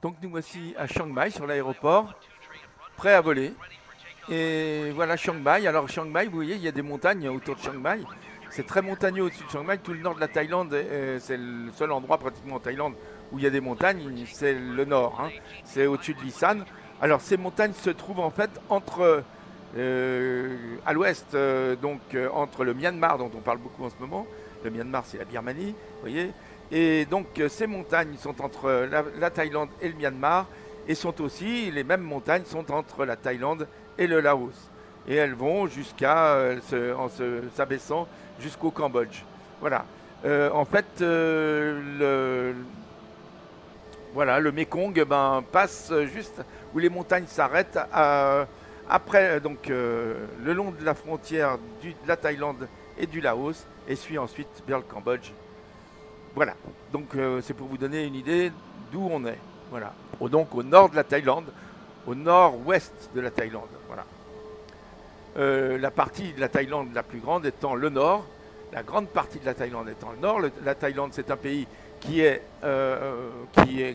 Donc nous voici à Chiang Mai sur l'aéroport, prêt à voler. Et voilà Chiang Mai. Alors Chiang Mai, vous voyez, il y a des montagnes autour de Chiang Mai. C'est très montagneux au-dessus de Chiang Mai. Tout le nord de la Thaïlande, c'est le seul endroit pratiquement en Thaïlande où il y a des montagnes. C'est le nord, hein. C'est au-dessus de l'Isan. Alors ces montagnes se trouvent en fait entre, à l'ouest, entre le Myanmar dont on parle beaucoup en ce moment. Le Myanmar, c'est la Birmanie, vous voyez. Et donc ces montagnes sont entre la Thaïlande et le Myanmar, et sont aussi, les mêmes montagnes sont entre la Thaïlande et le Laos. Et elles vont jusqu'à, s'abaissant jusqu'au Cambodge. Voilà. En fait, voilà, le Mekong passe juste où les montagnes s'arrêtent après, le long de la frontière de la Thaïlande et du Laos, et suit ensuite vers le Cambodge. Voilà, donc c'est pour vous donner une idée d'où on est. Voilà, donc au nord de la Thaïlande, au nord-ouest de la Thaïlande. Voilà. La partie de la Thaïlande la plus grande étant le nord, la grande partie de la Thaïlande étant le nord. La Thaïlande, c'est un pays qui est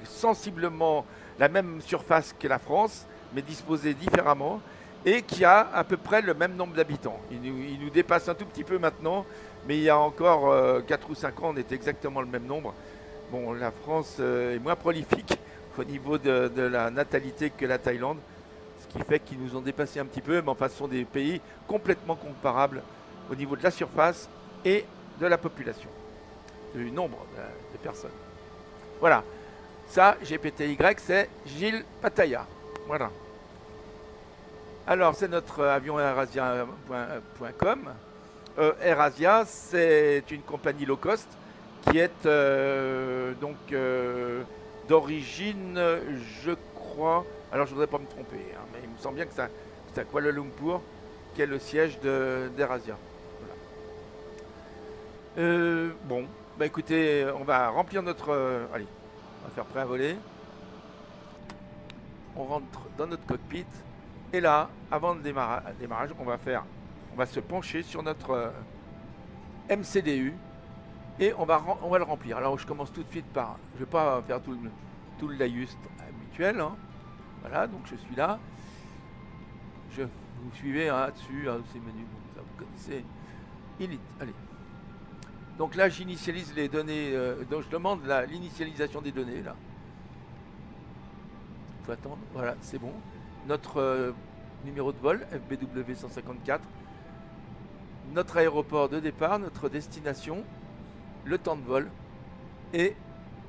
sensiblement la même surface que la France, mais disposé différemment, et qui a à peu près le même nombre d'habitants. Il nous dépasse un tout petit peu maintenant, mais il y a encore 4 ou 5 ans, on était exactement le même nombre. Bon, la France est moins prolifique au niveau de la natalité que la Thaïlande, ce qui fait qu'ils nous ont dépassé un petit peu, mais enfin, ce sont des pays complètement comparables au niveau de la surface et de la population, du nombre de personnes. Voilà, ça, GPTY, c'est Gilles Pataya. Voilà. Alors, c'est notre avion airasia.com. AirAsia, c'est une compagnie low cost qui est d'origine, je crois, alors je ne voudrais pas me tromper, hein, mais il me semble bien que c'est à Kuala Lumpur, qui est le siège d'AirAsia. Voilà. Bon, bah écoutez, on va remplir notre... allez, on va faire prêt à voler. On rentre dans notre cockpit. Et là, avant le démarrage, on va se pencher sur notre MCDU et on va le remplir. Alors je commence tout de suite par, je ne vais pas faire tout le laïus habituel, hein. Voilà, donc je suis là. Vous suivez dessus, ces menus, bon, ça vous connaissez. Init, allez. Donc là, j'initialise les données, donc je demande l'initialisation des données là. Il faut attendre, voilà, c'est bon. Notre numéro de vol, FBW 154, notre aéroport de départ, notre destination, le temps de vol, et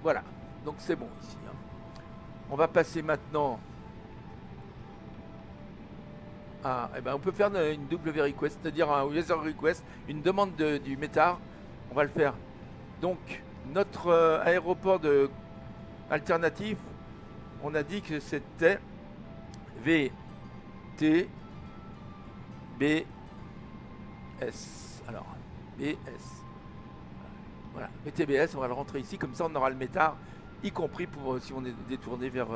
voilà, donc c'est bon ici, hein. On va passer maintenant à, on peut faire une W request, c'est-à-dire un user request, une demande du METAR, on va le faire. Donc notre aéroport alternatif, on a dit que c'était VTBS. Alors, BS. Voilà, VTBS, on va le rentrer ici, comme ça on aura le METAR, y compris pour si on est détourné vers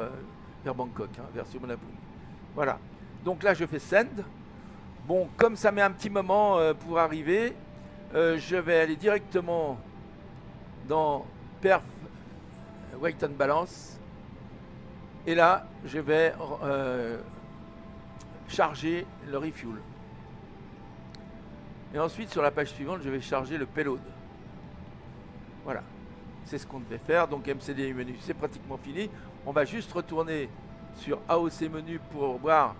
Bangkok, hein, vers Suvarnabhumi. Voilà. Donc là, je fais send. Bon, comme ça met un petit moment pour arriver, je vais aller directement dans Perf Weight and Balance. Et là, je vais charger le refuel. Et ensuite, sur la page suivante, je vais charger le payload. Voilà. C'est ce qu'on devait faire. Donc, MCDU menu, c'est pratiquement fini. On va juste retourner sur AOC menu pour voir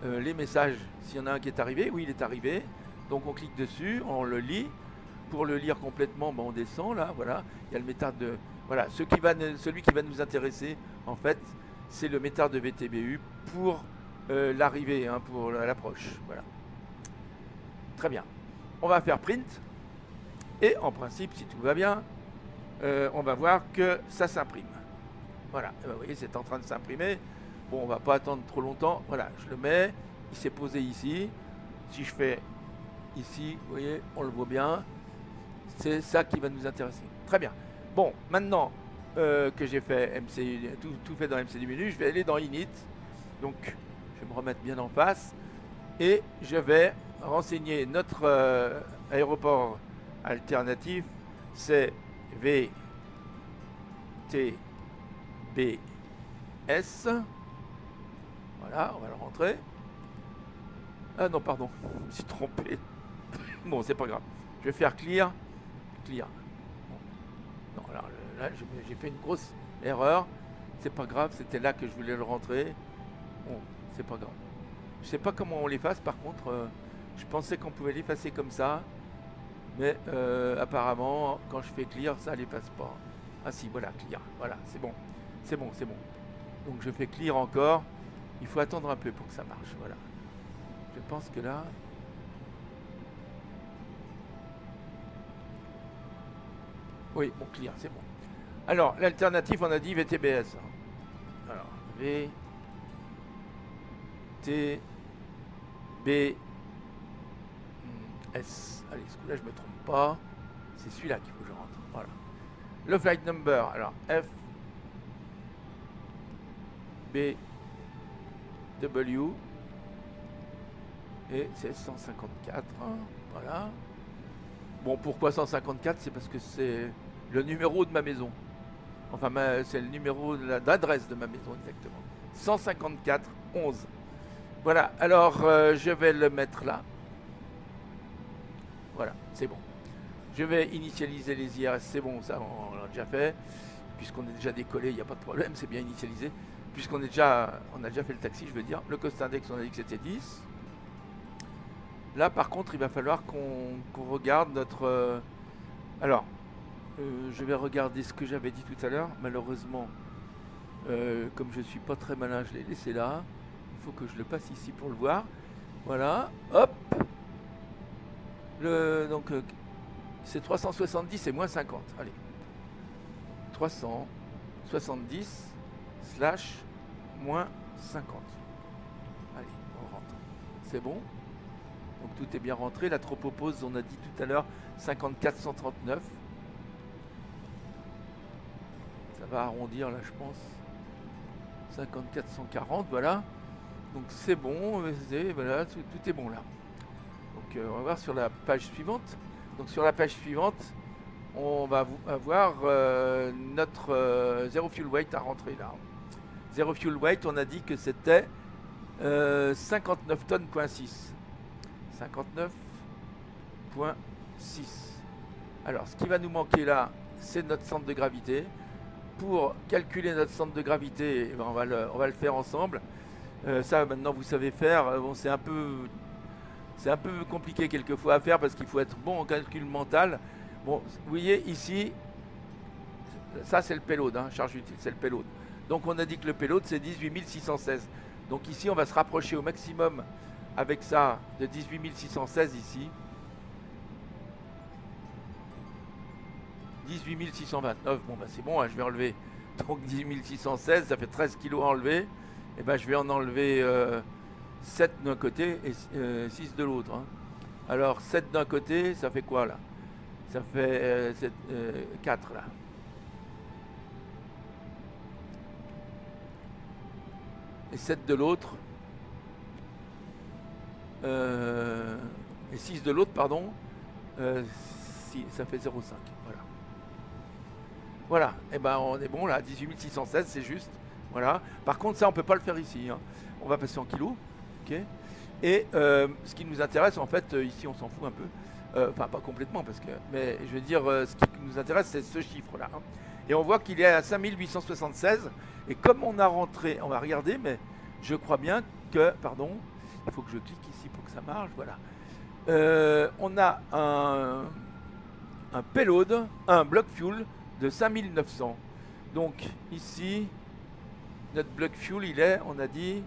les messages, s'il y en a un qui est arrivé. Oui, il est arrivé. Donc, on clique dessus, on le lit. Pour le lire complètement, on descend là. Voilà. Il y a le méthode de... Voilà. Celui qui va nous intéresser, en fait, c'est le méthode de VTBU pour l'arrivée, hein, pour l'approche. Voilà. Très bien. On va faire print. Et en principe, si tout va bien, on va voir que ça s'imprime. Voilà. Et vous voyez, c'est en train de s'imprimer. Bon, on va pas attendre trop longtemps. Voilà, je le mets. Il s'est posé ici. Si je fais ici, vous voyez, on le voit bien. C'est ça qui va nous intéresser. Très bien. Bon, maintenant que j'ai fait tout fait dans MCD menu, je vais aller dans Init. Donc, je vais me remettre bien en face. Et je vais renseigner notre aéroport alternatif. C'est VTBS S. Voilà, on va le rentrer. Ah non, pardon, je me suis trompé. Bon, c'est pas grave. Je vais faire clear. Clear. Bon. Non, alors là, j'ai fait une grosse erreur. C'est pas grave, c'était là que je voulais le rentrer. Bon, c'est pas grave. Je sais pas comment on l'efface, par contre. Je pensais qu'on pouvait l'effacer comme ça. Mais apparemment, quand je fais clear, ça l'efface pas. Ah si, voilà, clear. Voilà, c'est bon. C'est bon, c'est bon. Donc je fais clear encore. Il faut attendre un peu pour que ça marche. Voilà. Je pense que là... Oui, bon, clear, c'est bon. Alors, l'alternative, on a dit VTBS. Alors, V... T... B... S. Allez, ce coup-là, je me trompe pas. C'est celui-là qu'il faut que je rentre. Voilà. Le flight number. Alors, F... B... W... Et c'est 154. Voilà. Bon, pourquoi 154? C'est parce que c'est le numéro de ma maison. Enfin, c'est le numéro d'adresse de ma maison, exactement. 154 11. Voilà, alors je vais le mettre là. Voilà, c'est bon. Je vais initialiser les IRS, c'est bon, ça on l'a déjà fait. Puisqu'on est déjà décollé, il n'y a pas de problème, c'est bien initialisé. Puisqu'on est déjà, on a déjà fait le taxi, je veux dire. Le cost index, on a dit que c'était 10. Là, par contre, il va falloir qu'on regarde notre... Alors, je vais regarder ce que j'avais dit tout à l'heure. Malheureusement, comme je suis pas très malin, je l'ai laissé là. Il faut que je le passe ici pour le voir. Voilà, hop. Donc, c'est 370 et moins 50. Allez. 370 slash moins 50. Allez, on rentre. C'est bon. Donc tout est bien rentré. La tropopause, on a dit tout à l'heure, 54 139. Ça va arrondir là, je pense. 54 140, voilà. Donc c'est bon, voilà, tout est bon là. Donc on va voir sur la page suivante. Donc sur la page suivante, on va avoir notre zero fuel weight à rentrer là. Zero fuel weight, on a dit que c'était 59 tonnes,6. 59,6. Alors, ce qui va nous manquer là, c'est notre centre de gravité. Pour calculer notre centre de gravité, on va le faire ensemble. Ça, maintenant, vous savez faire. Bon, c'est un peu compliqué quelquefois à faire parce qu'il faut être bon en calcul mental. Bon, vous voyez ici, ça c'est le payload, hein, charge utile, c'est le payload. Donc, on a dit que le payload c'est 18 616. Donc ici, on va se rapprocher au maximum avec ça de 18 616 ici. 18 629, bon bah c'est bon, hein, je vais enlever. Donc 18 616, ça fait 13 kilos à enlever. Et ben je vais en enlever 7 d'un côté et 6 de l'autre. Hein. Alors 7 d'un côté, ça fait quoi là? Ça fait 4 là. Et 7 de l'autre. Et 6 de l'autre, pardon, ça fait 0,5. Voilà. Voilà. Et ben on est bon là, 18 616, c'est juste. Voilà. Par contre, ça, on peut pas le faire ici. Hein. On va passer en kilos. Ok. Et ce qui nous intéresse, en fait, ici, on s'en fout un peu. Enfin, pas complètement, parce que. Mais je veux dire, ce qui nous intéresse, c'est ce chiffre-là. Hein. Et on voit qu'il est à 5876. Et comme on a rentré, on va regarder, mais je crois bien que, pardon, il faut que je clique ici pour que ça marche, voilà. On a un payload, un block fuel de 5900. Donc ici, notre block fuel, il est, on a dit,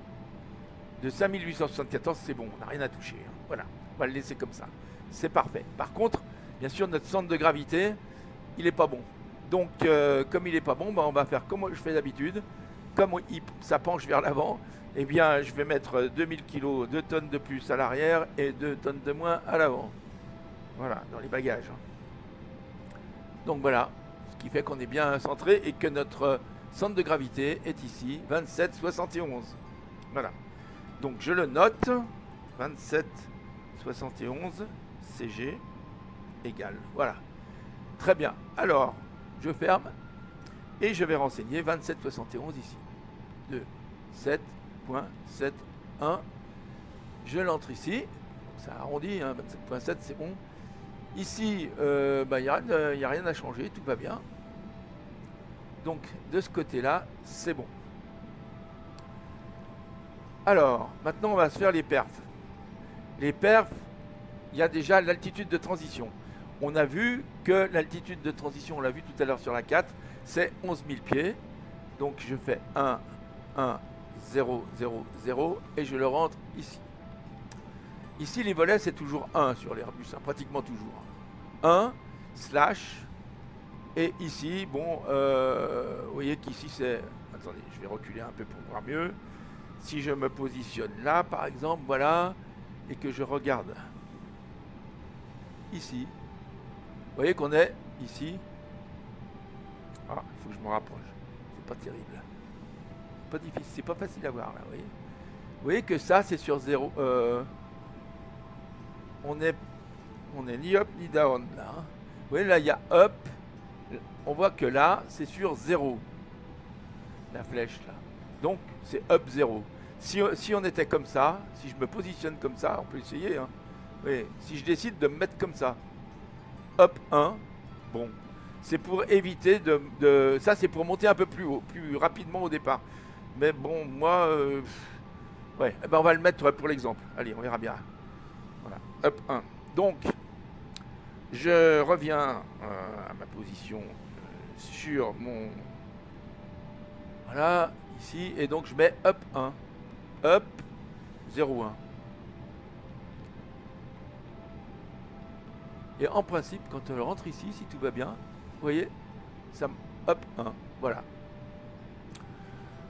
de 5874, c'est bon, on n'a rien à toucher. Hein. Voilà, on va le laisser comme ça. C'est parfait. Par contre, bien sûr, notre centre de gravité, il n'est pas bon. Donc, comme il n'est pas bon, bah, on va faire comme je fais d'habitude. Comme ça penche vers l'avant, eh bien, je vais mettre 2000 kg, 2 tonnes de plus à l'arrière et 2 tonnes de moins à l'avant. Voilà, dans les bagages. Donc voilà, ce qui fait qu'on est bien centré et que notre centre de gravité est ici, 27,71. Voilà. Donc je le note, 27,71 CG égale. Voilà. Très bien. Alors, je ferme et je vais renseigner 27,71 ici. 27.71. Je l'entre ici. Ça arrondit, hein, 27.7, c'est bon. Ici, il n'y a rien à changer, tout va bien. Donc, de ce côté-là, c'est bon. Alors, maintenant, on va se faire les perfs. Les perfs, il y a déjà l'altitude de transition. On a vu que l'altitude de transition, on l'a vu tout à l'heure sur la 4, c'est 11 000 pieds. Donc, je fais 1, 1, 0, 0, 0 et je le rentre ici. Ici, les volets, c'est toujours 1 sur l'Airbus, hein, pratiquement toujours. 1, slash, et ici, bon, vous voyez qu'ici, c'est... Attendez, je vais reculer un peu pour voir mieux. Si je me positionne là, par exemple, voilà, et que je regarde ici, vous voyez qu'on est ici. Ah, il faut que je me rapproche. C'est pas terrible. C'est pas difficile, c'est pas facile à voir, là, vous voyez que ça, c'est sur 0... on est ni up ni down là. Vous voyez là il y a up. On voit que là c'est sur 0. La flèche là. Donc c'est up 0. Si on était comme ça, si je me positionne comme ça, on peut essayer. Hein. Oui, si je décide de me mettre comme ça, up 1, bon, c'est pour éviter ça c'est pour monter un peu plus haut, plus rapidement au départ. Mais bon, moi, ouais, eh ben on va le mettre pour l'exemple. Allez, on verra bien. Voilà, up 1. Donc, je reviens à ma position sur mon... Voilà, ici. Et donc, je mets up 1. Up 0, 1. Et en principe, quand on rentre ici, si tout va bien, vous voyez, ça up 1. Voilà.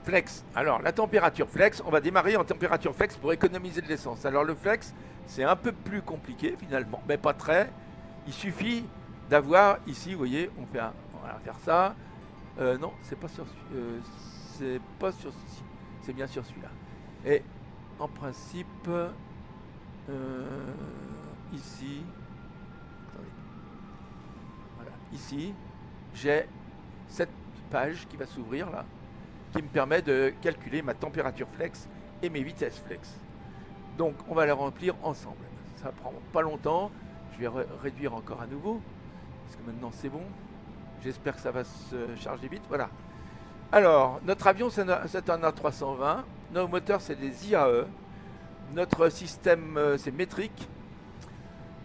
Flex. Alors, la température flex, on va démarrer en température flex pour économiser de l'essence. Alors, le flex, c'est un peu plus compliqué finalement, mais pas très. Il suffit d'avoir ici, vous voyez, on va faire ça. Non, c'est pas sur ceci, c'est bien sur celui-là. Et en principe, ici, attendez, voilà, ici, j'ai cette page qui va s'ouvrir là, qui me permet de calculer ma température flex et mes vitesses flex. Donc on va les remplir ensemble. Ça prend pas longtemps. Je vais réduire encore à nouveau, parce que maintenant c'est bon. J'espère que ça va se charger vite. Voilà. Alors, notre avion c'est un A320. Nos moteurs c'est des IAE. Notre système c'est métrique.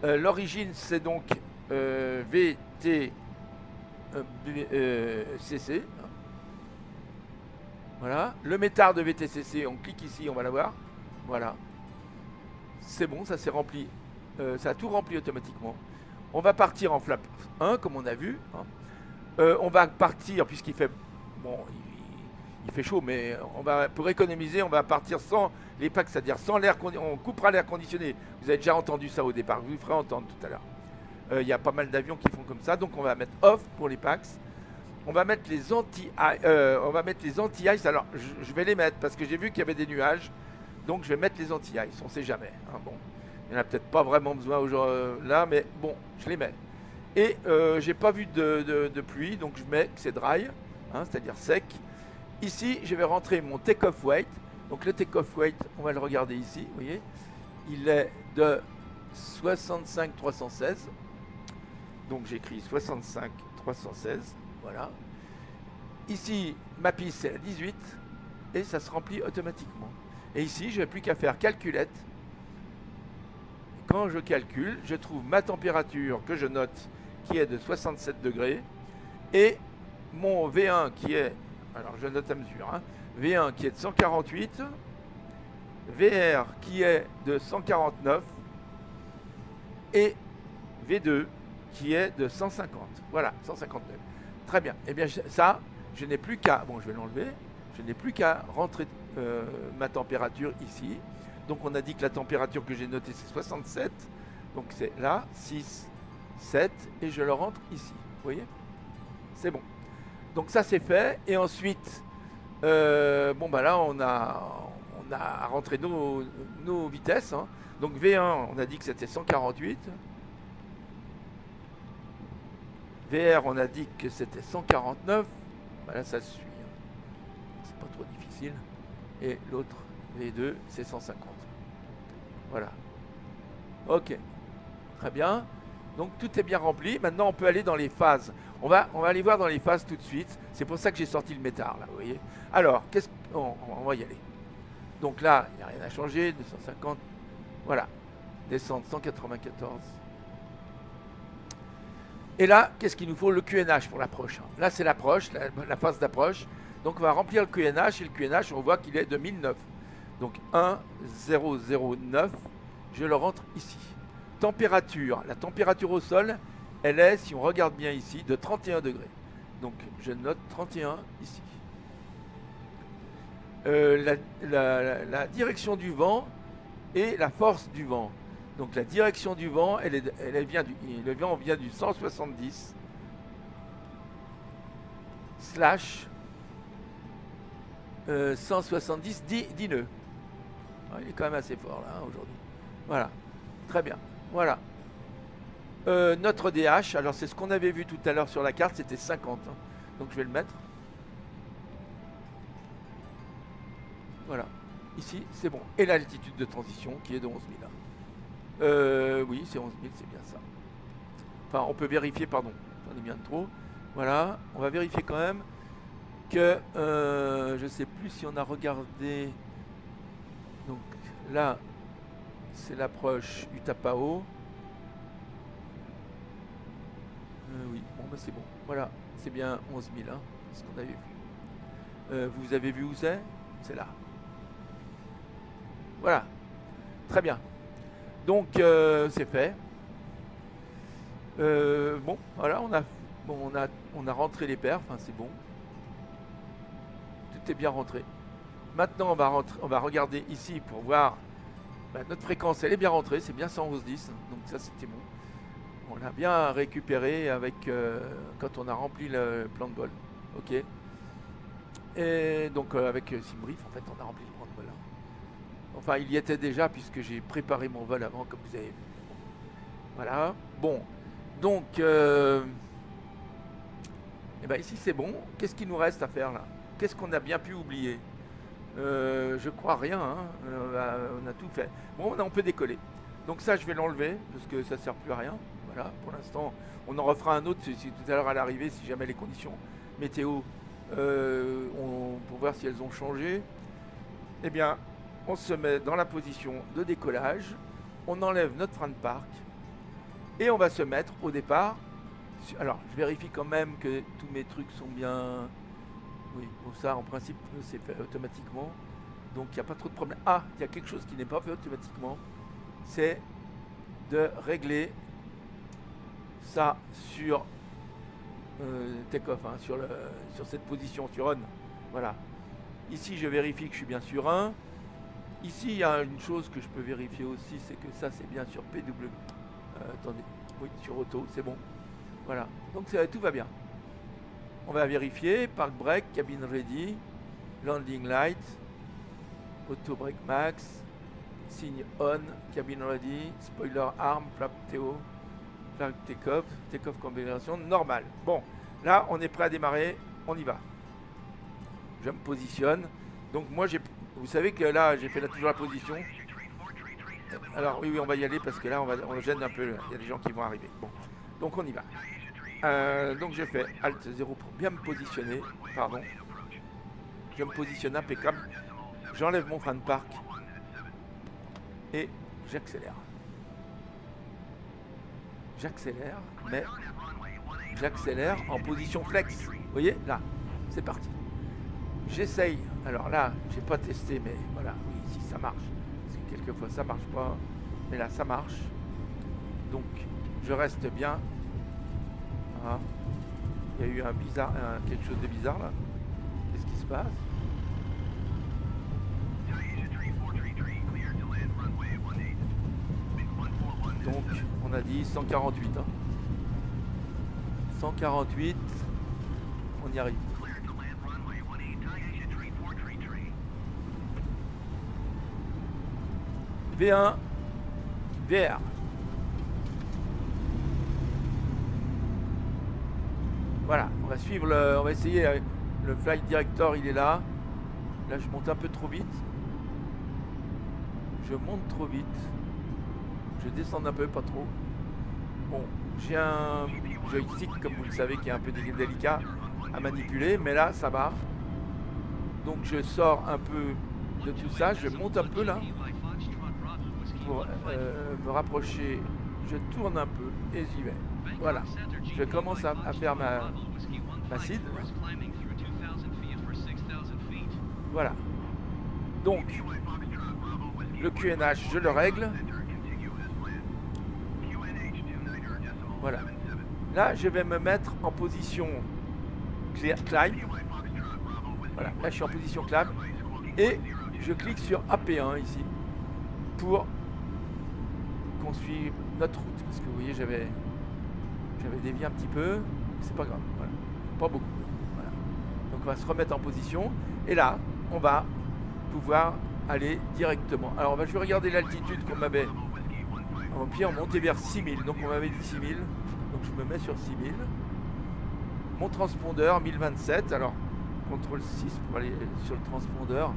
L'origine c'est donc VTCC. Voilà. Le métard de VTCC, on clique ici, on va l'avoir. Voilà. C'est bon, ça s'est rempli. Ça a tout rempli automatiquement. On va partir en flap 1, comme on a vu. Hein. On va partir, puisqu'il fait... Bon, il fait chaud, mais pour économiser, on va partir sans les packs, c'est-à-dire sans l'air conditionné. On coupera l'air conditionné. Vous avez déjà entendu ça au départ. Je vous ferai entendre tout à l'heure. Il y a pas mal d'avions qui font comme ça. Donc on va mettre off pour les packs. On va mettre les anti-ice. Alors, je vais les mettre parce que j'ai vu qu'il y avait des nuages. Donc, je vais mettre les anti-ice. On ne sait jamais. Hein, bon, il n'y en a peut-être pas vraiment besoin là, mais bon, je les mets. Et j'ai pas vu de pluie, donc je mets que c'est dry, hein, c'est-à-dire sec. Ici, je vais rentrer mon take-off weight. Donc, le take-off weight, on va le regarder ici. Vous voyez, il est de 65,316. Donc, j'écris 65,316. Voilà. Ici, ma piste c'est la 18 et ça se remplit automatiquement. Et ici, je n'ai plus qu'à faire calculette. Quand je calcule, je trouve ma température que je note qui est de 67 degrés et mon V1 qui est, alors je note à mesure, hein, V1 qui est de 148, VR qui est de 149 et V2 qui est de 150. Voilà, 159. Très bien. Eh bien, ça, je n'ai plus qu'à... Bon, je vais l'enlever. Je n'ai plus qu'à rentrer ma température ici. Donc, on a dit que la température que j'ai notée, c'est 67. Donc, c'est là, 6, 7. Et je le rentre ici. Vous voyez? C'est bon. Donc, ça, c'est fait. Et ensuite, bon, bah là, on a rentré nos vitesses. Hein. Donc, V1, on a dit que c'était 148. VR, on a dit que c'était 149. Bah là, ça suit. C'est pas trop difficile. Et l'autre, V2, c'est 150. Voilà. Ok. Très bien. Donc tout est bien rempli. Maintenant, on peut aller dans les phases. On va aller voir dans les phases tout de suite. C'est pour ça que j'ai sorti le métard, là, vous voyez. Alors, on va y aller. Donc là, il n'y a rien à changer. 250. Voilà. Descendre 194. Et là, qu'est-ce qu'il nous faut? Le QNH pour l'approche. Là, c'est l'approche, la phase d'approche. Donc, on va remplir le QNH. Et le QNH, on voit qu'il est de 1009. Donc, 1009. Je le rentre ici. Température. La température au sol, elle est, si on regarde bien ici, de 31 degrés. Donc, je note 31 ici. La direction du vent et la force du vent. Donc la direction du vent, le vent vient du 170 slash 170 10 nœuds. Ah, il est quand même assez fort là aujourd'hui. Voilà, très bien. Voilà. Notre DH, alors c'est ce qu'on avait vu tout à l'heure sur la carte, c'était 50. Hein. Donc je vais le mettre. Voilà. Ici, c'est bon. Et l'altitude de transition qui est de 11 000. Oui, c'est 11 000, c'est bien ça. Enfin, on peut vérifier, pardon, j'en ai bien trop. Voilà, on va vérifier quand même que, je sais plus si on a regardé. Donc là, c'est l'approche Utapao. Oui, bon, bah c'est bon. Voilà, c'est bien 11 000, hein, ce qu'on avait vu. Vous avez vu où c'est? C'est là. Voilà, très bien. Donc c'est fait. Bon, voilà, on a rentré les perfs, hein, c'est bon. Tout est bien rentré. Maintenant, on va regarder ici pour voir notre fréquence. Elle est bien rentrée, c'est bien 111.10. Donc ça, c'était bon. On l'a bien récupéré avec quand on a rempli le plan de vol. Ok. Et donc avec Simbrief, en fait, on a rempli le plan de vol. Enfin, il y était déjà puisque j'ai préparé mon vol avant, comme vous avez vu. Voilà. Bon. Donc, et ben ici, c'est bon. Qu'est-ce qu'il nous reste à faire là? Qu'est-ce qu'on a bien pu oublier? Je crois rien. Hein. On a tout fait. Bon, on peut décoller. Donc ça, je vais l'enlever parce que ça ne sert plus à rien. Voilà. Pour l'instant, on en refera un autre si tout à l'heure à l'arrivée, si jamais les conditions météo, pour voir si elles ont changé. Eh bien, on se met dans la position de décollage, on enlève notre frein de parc et on va se mettre au départ. Alors, je vérifie quand même que tous mes trucs sont bien. Oui, bon, ça en principe c'est fait automatiquement, donc il n'y a pas trop de problème. Ah, il y a quelque chose qui n'est pas fait automatiquement, c'est de régler ça sur take-off, hein, sur cette position, sur on. Voilà. Ici, je vérifie que je suis bien sur 1. Ici, il y a une chose que je peux vérifier aussi, c'est que ça, c'est bien sur PW. Attendez, oui, sur auto, c'est bon. Voilà, donc tout va bien. On va vérifier, park brake, cabine ready, landing light, auto brake max, signe on, cabine ready, spoiler arm, flap TO, flag take-off combinaison normale. Bon, là, on est prêt à démarrer, on y va. Je me positionne. Donc moi, vous savez que là, j'ai fait toujours la position. Alors oui, on va y aller parce que là, on gêne un peu. Il y a des gens qui vont arriver. Bon, donc on y va. Donc je fais Alt 0 pour bien me positionner. Pardon. Je me positionne impeccable. J'enlève mon frein de parc. Et j'accélère. J'accélère, mais j'accélère en position flex. Vous voyez, là, c'est parti. J'essaye, alors là, j'ai pas testé, mais voilà, oui, ici ça marche. Parce que quelquefois ça marche pas, mais là ça marche. Donc, je reste bien. Ah. Il y a eu quelque chose de bizarre là. Qu'est-ce qui se passe? Donc, on a dit 148. Hein. 148, on y arrive. V1, VR. Voilà, on va suivre on va essayer, le flight director, il est là. Là, je monte un peu trop vite. Je monte trop vite. Je descends un peu, pas trop. Bon, j'ai un joystick, comme vous le savez, qui est un peu délicat à manipuler, mais là, ça va. Donc, je sors un peu de tout ça. Je monte un peu là pour me rapprocher. Je tourne un peu et j'y vais. Voilà. Je commence à faire ma seed. Voilà. Donc, le QNH, je le règle. Voilà. Là, je vais me mettre en position climb. Voilà. Là, je suis en position climb. Et je clique sur AP1 ici pour qu'on suive notre route. Parce que vous voyez, j'avais dévié un petit peu. C'est pas grave. Voilà. Pas beaucoup. Voilà. Donc, on va se remettre en position. Et là, on va pouvoir aller directement. Alors, je vais regarder l'altitude qu'on m'avait. En pied, on montait vers 6000. Donc, on m'avait dit 6000. Donc, je me mets sur 6000. Mon transpondeur, 1027. Alors, CTRL 6 pour aller sur le transpondeur.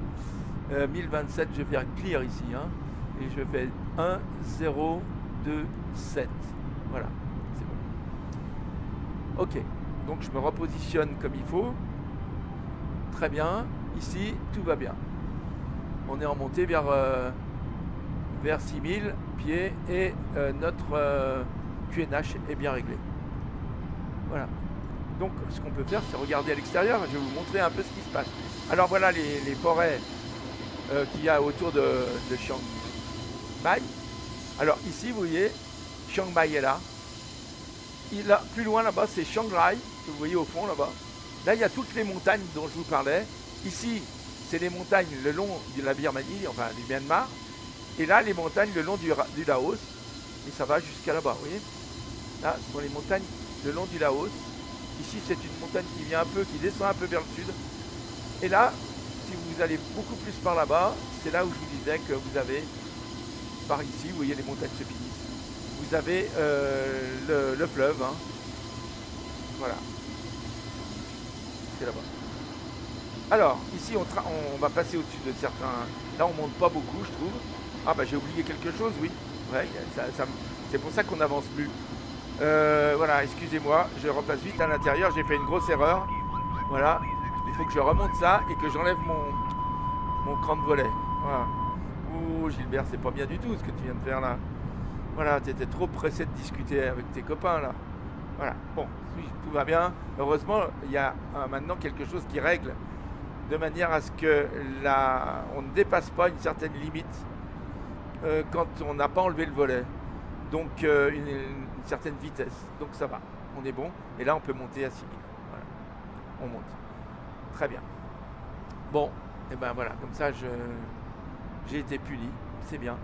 1027, je vais faire clear ici. Hein, et je fais 1, 0, 2, 7. Voilà, c'est bon. Ok, donc je me repositionne comme il faut. Très bien. Ici, tout va bien. On est en montée vers 6000 pieds et notre QNH est bien réglé. Voilà. Donc, ce qu'on peut faire, c'est regarder à l'extérieur. Je vais vous montrer un peu ce qui se passe. Alors, voilà les forêts qu'il y a autour de Chiang Mai. Alors, ici, vous voyez, Chiang Mai est là. Plus loin, là-bas, c'est Chiang Rai, que vous voyez au fond, là-bas. Là, il y a toutes les montagnes dont je vous parlais. Ici, c'est les montagnes le long de la Birmanie, enfin du Myanmar. Et là, les montagnes le long du Laos. Et ça va jusqu'à là-bas, vous voyez. Là, ce sont les montagnes le long du Laos. Ici, c'est une montagne qui vient un peu, qui descend un peu vers le sud. Et là, si vous allez beaucoup plus par là-bas, c'est là où je vous disais que vous avez, par ici, vous voyez, les montagnes se finissent. Vous avez le fleuve. Hein. Voilà. C'est là-bas. Alors, ici, on va passer au-dessus de certains... Là, on monte pas beaucoup, je trouve. Ah, bah, j'ai oublié quelque chose, oui. Ouais, c'est pour ça qu'on n'avance plus. Voilà, excusez-moi, je repasse vite à l'intérieur. J'ai fait une grosse erreur. Voilà. Il faut que je remonte ça et que j'enlève mon cran de volet. Voilà. Ouh, Gilbert, c'est pas bien du tout ce que tu viens de faire, là. Voilà, tu étais trop pressé de discuter avec tes copains, là. Voilà. Bon, tout va bien. Heureusement, il y a maintenant quelque chose qui règle de manière à ce que on ne dépasse pas une certaine limite quand on n'a pas enlevé le volet. Donc une certaine vitesse. Donc ça va, on est bon. Et là on peut monter à 6000. Voilà. On monte. Très bien. Bon, et ben voilà, comme ça j'ai été puni. C'est bien.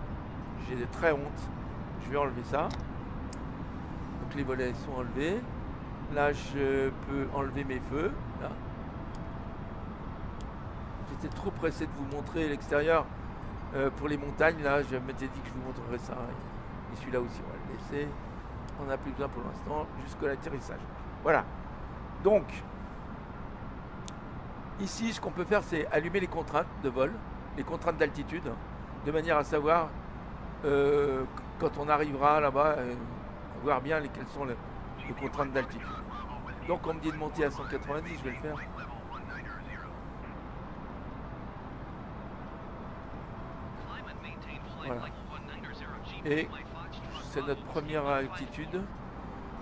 J'ai très honte. Je vais enlever ça. Donc les volets sont enlevés. Là je peux enlever mes feux. Là. J'étais trop pressé de vous montrer l'extérieur pour les montagnes. Là, je m'étais dit que je vous montrerais ça. Et celui-là aussi, on va le laisser. On n'a plus besoin pour l'instant jusqu'à l'atterrissage. Voilà. Donc, ici, ce qu'on peut faire, c'est allumer les contraintes de vol, les contraintes d'altitude, de manière à savoir, quand on arrivera là-bas, voir bien quelles sont les contraintes d'altitude. Donc, on me dit de monter à 190, je vais le faire. Voilà. Et c'est notre première altitude.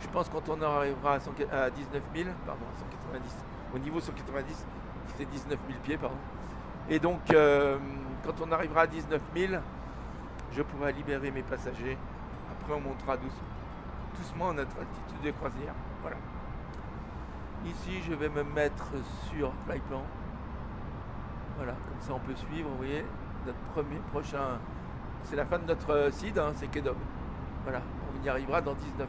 Je pense quand on arrivera à 19 000, pardon, à 190, au niveau 190, c'est 19 000 pieds, pardon. Et donc, quand on arrivera à 19 000, je pourrai libérer mes passagers. Après, on montera doucement à notre altitude de croisière. Voilà. Ici, je vais me mettre sur Flyplan. Voilà, comme ça on peut suivre, vous voyez, notre prochain... C'est la fin de notre seed, hein, c'est Kedom. Voilà, on y arrivera dans 19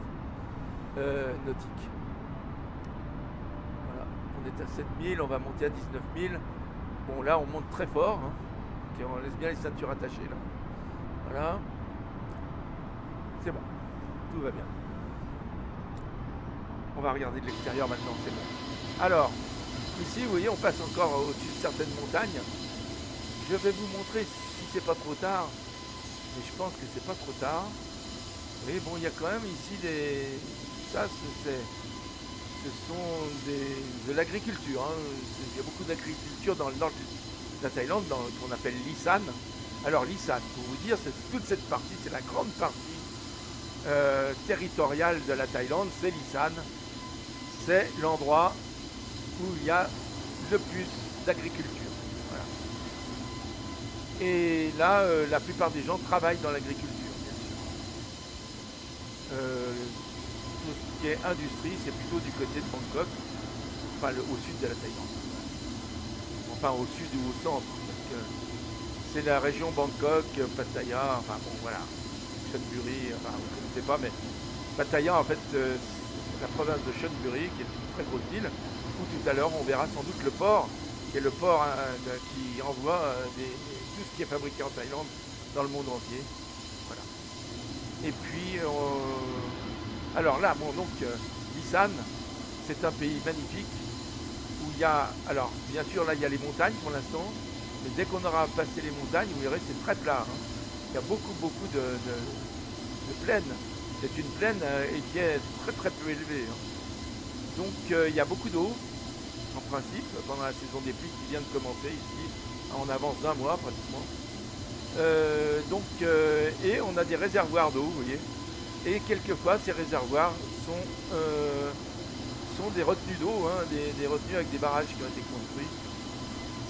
nautiques. Voilà, on est à 7000, on va monter à 19 000. Bon, là, on monte très fort. Hein. Okay, on laisse bien les ceintures attachées, là. Voilà. C'est bon, tout va bien. On va regarder de l'extérieur maintenant, c'est bon. Alors, ici, vous voyez, on passe encore au-dessus de certaines montagnes. Je vais vous montrer si c'est pas trop tard, mais je pense que c'est pas trop tard. Mais bon, il y a quand même ici des... Ça, ce sont de l'agriculture. Hein. Il y a beaucoup d'agriculture dans le nord de la Thaïlande, qu'on appelle l'Isan. Alors l'Isan, pour vous dire, toute cette partie, c'est la grande partie territoriale de la Thaïlande, c'est l'Isan. C'est l'endroit où il y a le plus d'agriculture. Voilà. Et là, la plupart des gens travaillent dans l'agriculture, bien sûr. Tout ce qui est industrie, c'est plutôt du côté de Bangkok, enfin au sud de la Thaïlande. Enfin au sud ou au centre, parce que c'est la région Bangkok, Pattaya, enfin bon voilà, Chonburi, enfin vous ne connaissez pas, mais Pattaya en fait c'est la province de Chonburi, qui est une très grosse ville, où tout à l'heure on verra sans doute le port, qui est le port qui envoie tout ce qui est fabriqué en Thaïlande dans le monde entier. Voilà. Et puis alors là, bon donc l'Isan, c'est un pays magnifique où il y a, alors bien sûr là il y a les montagnes pour l'instant, mais dès qu'on aura passé les montagnes, vous verrez c'est très plat. Hein. Il y a beaucoup de plaines. C'est une plaine et qui est très peu élevée. Hein. Donc il y a beaucoup d'eau, en principe, pendant la saison des pluies qui vient de commencer ici, en avance d'1 mois pratiquement. Et on a des réservoirs d'eau, vous voyez. Et quelquefois, ces réservoirs sont des retenues d'eau, hein, des retenues avec des barrages qui ont été construits.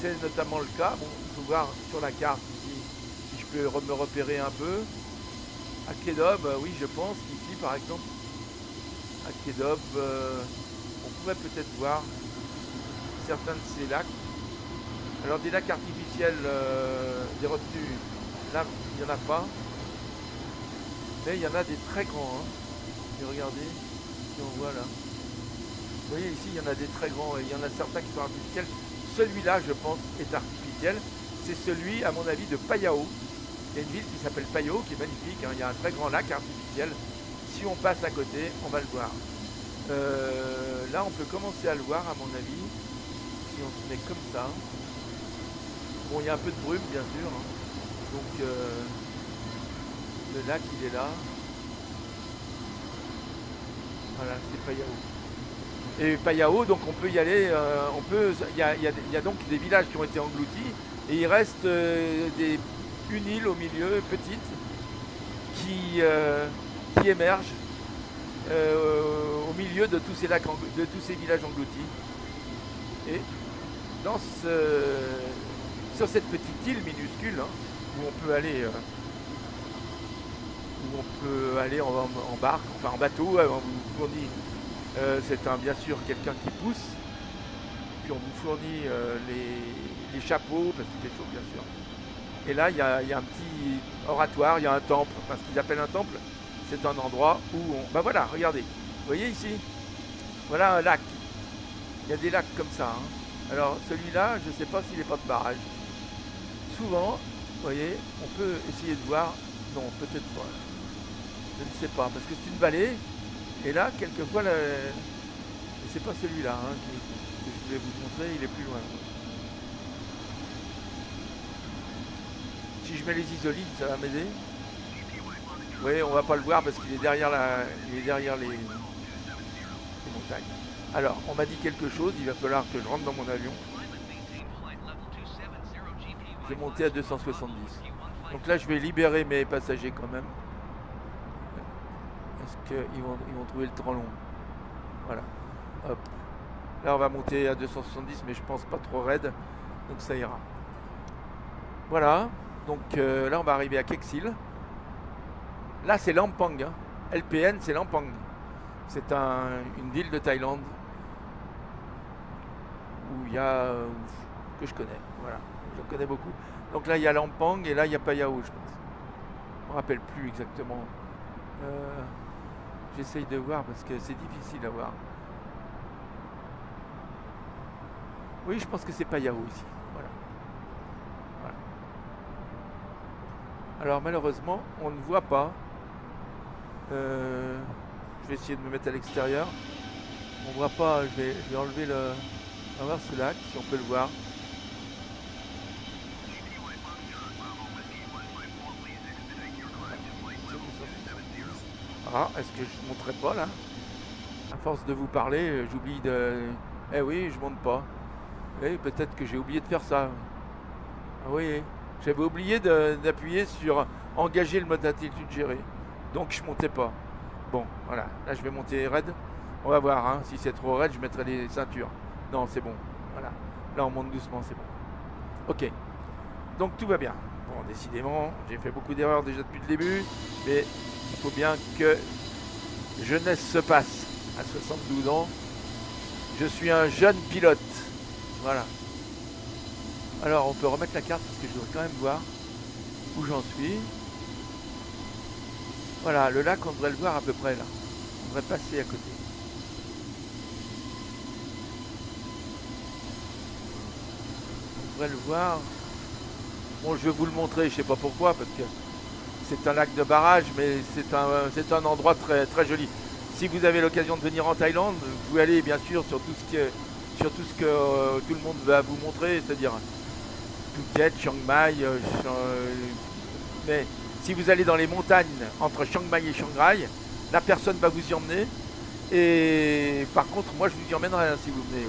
C'est notamment le cas. Bon, il faut voir sur la carte ici, si je peux me repérer un peu. À Kedob, oui, je pense qu'ici, par exemple, à Kedob, on pourrait peut-être voir certains de ces lacs. Alors, des lacs artificiels, des retenues, là, il n'y en a pas. Mais il y en a des très grands. Hein. Et regardez, si on voit là. Vous voyez ici, il y en a des très grands. Et il y en a certains qui sont artificiels. Celui-là, je pense, est artificiel. C'est celui, à mon avis, de Phayao. Il y a une ville qui s'appelle Phayao, qui est magnifique. Hein. Il y a un très grand lac artificiel. Si on passe à côté, on va le voir. Là, on peut commencer à le voir, à mon avis. Si on se met comme ça. Bon, il y a un peu de brume, bien sûr. Hein. Donc... le lac, il est là. Voilà, c'est Phayao. Et Phayao, donc on peut y aller. Il y a donc des villages qui ont été engloutis. Et il reste une île au milieu, petite, qui émerge au milieu de tous ces lacs, de tous ces villages engloutis. Et sur cette petite île minuscule, hein, où on peut aller en barque, enfin en bateau, on vous fournit, c'est bien sûr quelqu'un qui pousse, puis on vous fournit les chapeaux, parce qu'il fait chaud bien sûr. Et là il y a un petit oratoire, il y a un temple, parce qu'ils appellent un temple, c'est un endroit où ben voilà, regardez, vous voyez ici, voilà un lac, il y a des lacs comme ça, hein. Alors celui-là, je ne sais pas s'il n'est pas de barrage. Souvent, vous voyez, on peut essayer de voir, non peut-être pas. Je ne sais pas, parce que c'est une vallée, et là, quelquefois, c'est pas celui-là hein, que je voulais vous montrer, il est plus loin. Si je mets les isolines, ça va m'aider. Oui, on va pas le voir parce qu'il est derrière les montagnes. Alors, on m'a dit quelque chose, il va falloir que je rentre dans mon avion. Je vais monter à 270. Donc là, je vais libérer mes passagers quand même. Est-ce qu'ils vont trouver le train long? Voilà. Hop. Là, on va monter à 270, mais je pense pas trop raide. Donc ça ira. Voilà. Donc là, on va arriver à Kexil. Là, c'est Lampang. Hein. LPN, c'est Lampang. C'est une ville de Thaïlande où il y a... que je connais. Voilà. Je connais beaucoup. Donc là, il y a Lampang et là, il y a Phayao, je pense. Je me rappelle plus exactement. J'essaye de voir parce que c'est difficile à voir. Oui, je pense que c'est Phayao ici. Voilà. Voilà. Alors malheureusement, on ne voit pas. Je vais essayer de me mettre à l'extérieur. On ne voit pas. Je vais enlever le. On va voir ce lac si on peut le voir. Ah, est-ce que je ne monterai pas là? À force de vous parler, j'oublie de... Eh oui, je monte pas. Oui, peut-être que j'ai oublié de faire ça. Ah oui, j'avais oublié d'appuyer sur engager le mode d'attitude géré. Donc je montais pas. Bon, voilà. Là, je vais monter raide. On va voir. Hein. Si c'est trop raide, je mettrai les ceintures. Non, c'est bon. Voilà. Là, on monte doucement, c'est bon. Ok. Donc tout va bien. Bon, décidément, j'ai fait beaucoup d'erreurs déjà depuis le début. Mais il faut bien que jeunesse se passe. À 72 ans, je suis un jeune pilote. Voilà. Alors, on peut remettre la carte parce que je dois quand même voir où j'en suis. Voilà, le lac, on devrait le voir à peu près là. On devrait passer à côté. On devrait le voir. Bon, je vais vous le montrer, je sais pas pourquoi, parce que c'est un lac de barrage, mais c'est un endroit très, très joli. Si vous avez l'occasion de venir en Thaïlande, vous pouvez aller bien sûr sur tout ce que tout le monde va vous montrer, c'est-à-dire Phuket, Chiang Mai, mais si vous allez dans les montagnes entre Chiang Mai et Chiang Rai, la personne va vous y emmener. Et par contre, moi je vous y emmènerai hein, si vous venez.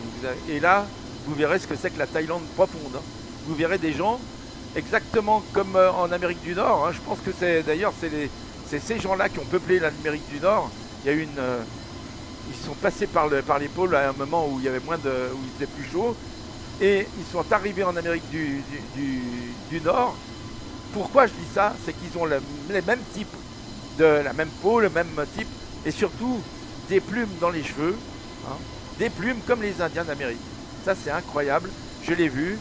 Et là, vous verrez ce que c'est que la Thaïlande profonde. Hein. Vous verrez des gens exactement comme en Amérique du Nord. Hein. Je pense que c'est d'ailleurs c'est ces gens-là qui ont peuplé l'Amérique du Nord. Il y a eu ils sont passés par les pôles à un moment où il y avait où il faisait plus chaud. Et ils sont arrivés en Amérique du Nord. Pourquoi je dis ça? C'est qu'ils ont les mêmes types, la même peau, le même type, et surtout des plumes dans les cheveux, hein, des plumes comme les Indiens d'Amérique. Ça c'est incroyable, je l'ai vu.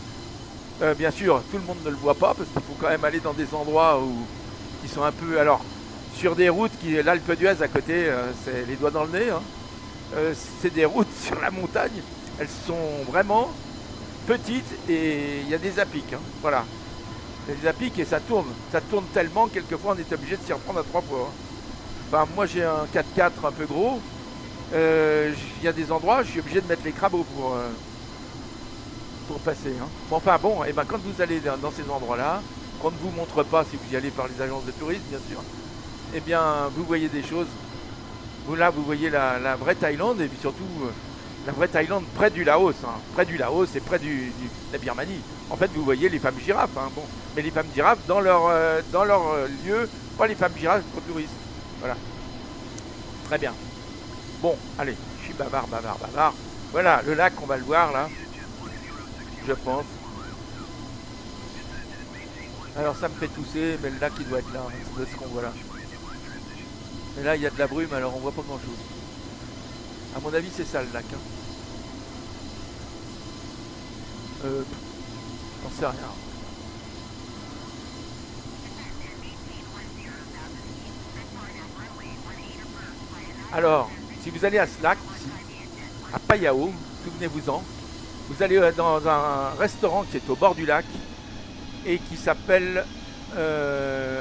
Bien sûr, tout le monde ne le voit pas parce qu'il faut quand même aller dans des endroits qui sont un peu... Alors, sur des routes, l'Alpe d'Huez à côté, c'est les doigts dans le nez. Hein. C'est des routes sur la montagne, elles sont vraiment petites et il y a des apics. Hein, voilà. Il y a des apics et ça tourne tellement, quelquefois on est obligé de s'y reprendre à 3 fois. Hein. Enfin, moi j'ai un 4x4 un peu gros, il y a des endroits, je suis obligé de mettre les crabos pour passer. Hein. Bon, enfin bon, et ben quand vous allez dans ces endroits-là, qu'on ne vous montre pas si vous y allez par les agences de tourisme, bien sûr, eh bien vous voyez des choses. Là, vous voyez la vraie Thaïlande et puis surtout la vraie Thaïlande près du Laos, hein. Près du Laos et près de la Birmanie. En fait, vous voyez les femmes girafes, hein. Bon, mais les femmes girafes dans leur lieu, pas les femmes girafes pour touristes. Voilà. Très bien. Bon, allez, je suis bavard. Voilà, le lac, on va le voir là. Je pense. Alors ça me fait tousser, mais le lac il doit être là, hein, de ce qu'on voit là. Mais là il y a de la brume, alors on voit pas grand chose. À mon avis c'est ça le lac. Hein. J'en sais rien. Alors, si vous allez à ce lac ici, à Payao, souvenez-vous-en, vous allez dans un restaurant qui est au bord du lac et qui s'appelle...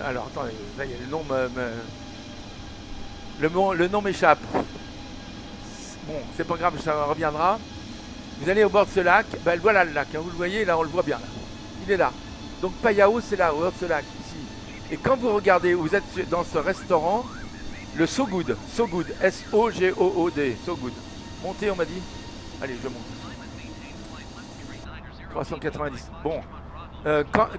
alors, attendez, là, il y a le nom m'échappe. Bon, c'est pas grave, ça reviendra. Vous allez au bord de ce lac, ben voilà le lac, hein, vous le voyez, là on le voit bien. Là. Il est là. Donc Payao, c'est là, au bord de ce lac, ici. Et quand vous regardez, vous êtes dans ce restaurant, le So Good, S-O-G-O-O-D, So Good. Montez, on m'a dit. Allez, je monte. 390. Bon,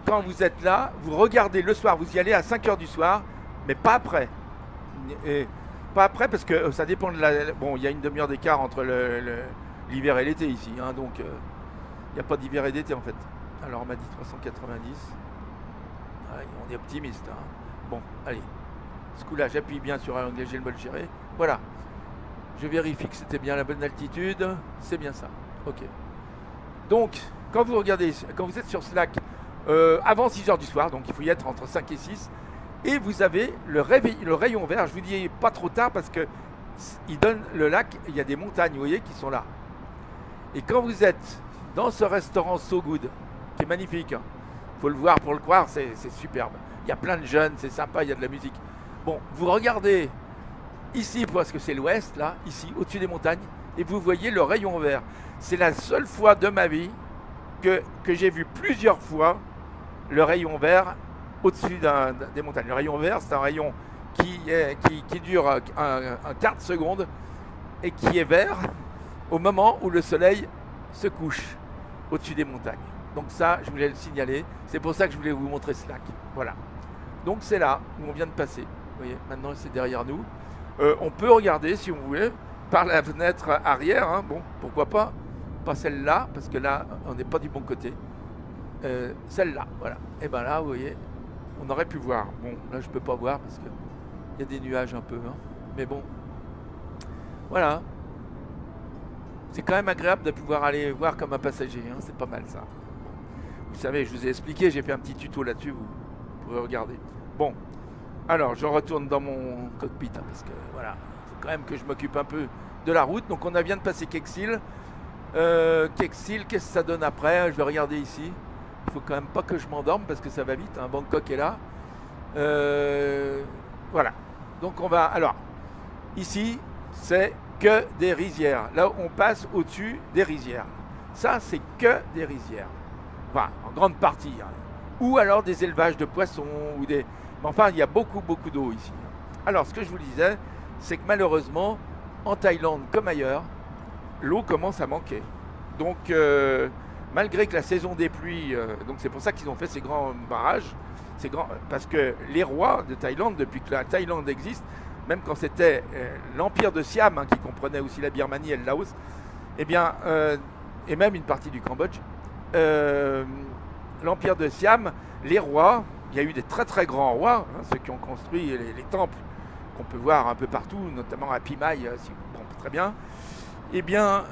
quand vous êtes là, vous regardez le soir, vous y allez à 5 h du soir, mais pas après. Et pas après parce que ça dépend de la... Bon, il y a une demi-heure d'écart entre l'hiver et l'été ici, hein, donc il n'y a pas d'hiver et d'été en fait. Alors on m'a dit 390. Allez, on est optimiste. Hein. Bon, allez. Ce coup-là, j'appuie bien sur engager le mode géré. Voilà. Je vérifie que c'était bien la bonne altitude. C'est bien ça. Ok. Donc, quand vous regardez, quand vous êtes sur ce lac avant 6 h du soir, donc il faut y être entre 5 et 6, et vous avez le rayon vert. Je vous dis pas trop tard parce que il donne le lac, il y a des montagnes, vous voyez, qui sont là. Et quand vous êtes dans ce restaurant So Good, qui est magnifique, hein, faut le voir pour le croire, c'est superbe. Il y a plein de jeunes, c'est sympa, il y a de la musique. Bon, vous regardez ici, parce que c'est l'ouest, là, ici, au-dessus des montagnes, et vous voyez le rayon vert. C'est la seule fois de ma vie que j'ai vu plusieurs fois le rayon vert au-dessus des montagnes. Le rayon vert, c'est un rayon qui dure un quart de seconde et qui est vert au moment où le soleil se couche au-dessus des montagnes. Donc ça, je voulais le signaler. C'est pour ça que je voulais vous montrer ce lac. Voilà. Donc c'est là où on vient de passer. Vous voyez, maintenant c'est derrière nous. On peut regarder, si on voulait, par la fenêtre arrière. Hein. Bon, pourquoi pas. Pas celle-là, parce que là, on n'est pas du bon côté. Celle-là, voilà. Et bien là, vous voyez, on aurait pu voir. Bon, là, je peux pas voir parce que il y a des nuages un peu. Hein. Mais bon, voilà. C'est quand même agréable de pouvoir aller voir comme un passager. Hein. C'est pas mal ça. Vous savez, je vous ai expliqué, j'ai fait un petit tuto là-dessus, vous pourrez regarder. Bon, alors je retourne dans mon cockpit, hein, parce que voilà, il faut quand même que je m'occupe un peu de la route. Donc on vient de passer Kecksil. Kecksil, qu'est-ce que ça donne après? Je vais regarder ici. Il faut quand même pas que je m'endorme parce que ça va vite. Hein. Bangkok est là. Voilà. Donc on va... Alors, ici, c'est que des rizières. Là, on passe au-dessus des rizières. Ça, c'est que des rizières. Enfin, en grande partie. Hein. Ou alors des élevages de poissons. Ou des... Mais enfin, il y a beaucoup d'eau ici. Alors, ce que je vous disais, c'est que malheureusement, en Thaïlande comme ailleurs, l'eau commence à manquer. Donc, malgré que la saison des pluies, donc c'est pour ça qu'ils ont fait ces grands barrages, parce que les rois de Thaïlande, depuis que la Thaïlande existe, même quand c'était l'empire de Siam, hein, qui comprenait aussi la Birmanie et le Laos, eh bien, et même une partie du Cambodge, l'empire de Siam, les rois, il y a eu des très grands rois, hein, ceux qui ont construit les temples qu'on peut voir un peu partout, notamment à Pimai, si vous comprenez très bien. Eh bien,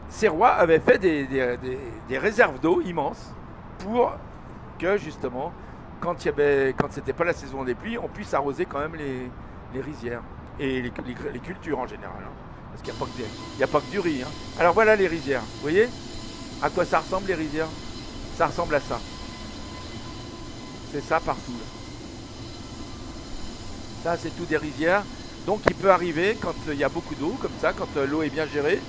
ces rois avaient fait des réserves d'eau immenses pour que, justement, quand c'était pas la saison des pluies, on puisse arroser quand même les rizières et les cultures en général. Hein, parce qu'il n'y a pas que du riz. Hein. Alors voilà les rizières. Vous voyez à quoi ça ressemble les rizières? Ça ressemble à ça. C'est ça partout. Là. Ça, c'est tout des rizières. Donc il peut arriver quand il y a beaucoup d'eau, comme ça, quand l'eau est bien gérée.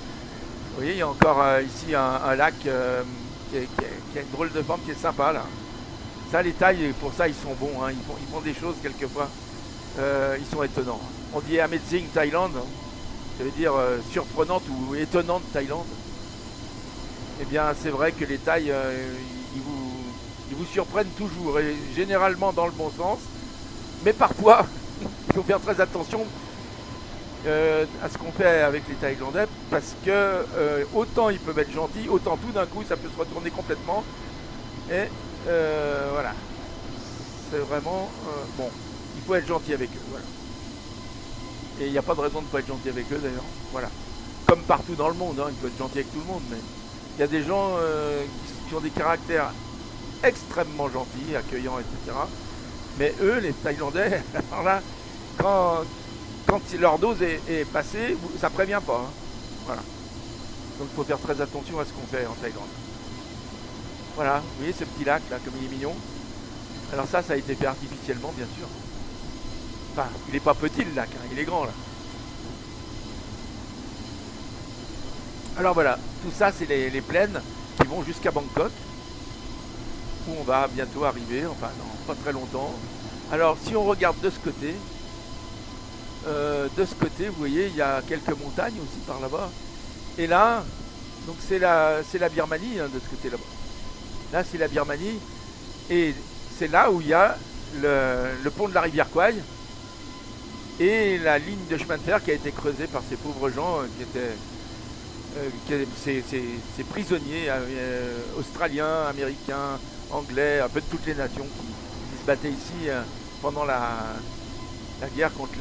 Vous voyez, il y a encore ici un lac qui a une drôle de forme qui est sympa là. Ça, les Thaïs, pour ça, ils sont bons. Hein. Ils font des choses quelquefois. Ils sont étonnants. On dit Amazing Thailand. Hein. Ça veut dire surprenante ou étonnante Thaïlande. Eh bien, c'est vrai que les Thaïs, ils vous surprennent toujours. Et généralement dans le bon sens. Mais parfois, il faut faire très attention à ce qu'on fait avec les Thaïlandais, parce que autant ils peuvent être gentils, autant tout d'un coup ça peut se retourner complètement. Et voilà, c'est vraiment bon, il faut être gentil avec eux, voilà. Et il n'y a pas de raison de ne pas être gentil avec eux d'ailleurs, voilà. Comme partout dans le monde, hein, il faut être gentil avec tout le monde, mais il y a des gens qui ont des caractères extrêmement gentils, accueillants, etc. Mais eux, les Thaïlandais, alors là, quand leur dose est passée, ça prévient pas. Hein. Voilà. Donc il faut faire très attention à ce qu'on fait en Thaïlande. Voilà, vous voyez ce petit lac là, comme il est mignon. Alors ça a été fait artificiellement, bien sûr. Enfin, il n'est pas petit le lac, hein, il est grand là. Alors voilà, tout ça c'est les plaines qui vont jusqu'à Bangkok, où on va bientôt arriver, enfin non, pas très longtemps. Alors si on regarde de ce côté, vous voyez, il y a quelques montagnes aussi par là-bas. Et là, donc c'est la Birmanie, hein, de ce côté là-bas. Là, c'est la Birmanie. Et c'est là où il y a le pont de la rivière Kwai et la ligne de chemin de fer qui a été creusée par ces pauvres gens ces prisonniers australiens, américains, anglais, un peu de toutes les nations qui se battaient ici pendant la guerre contre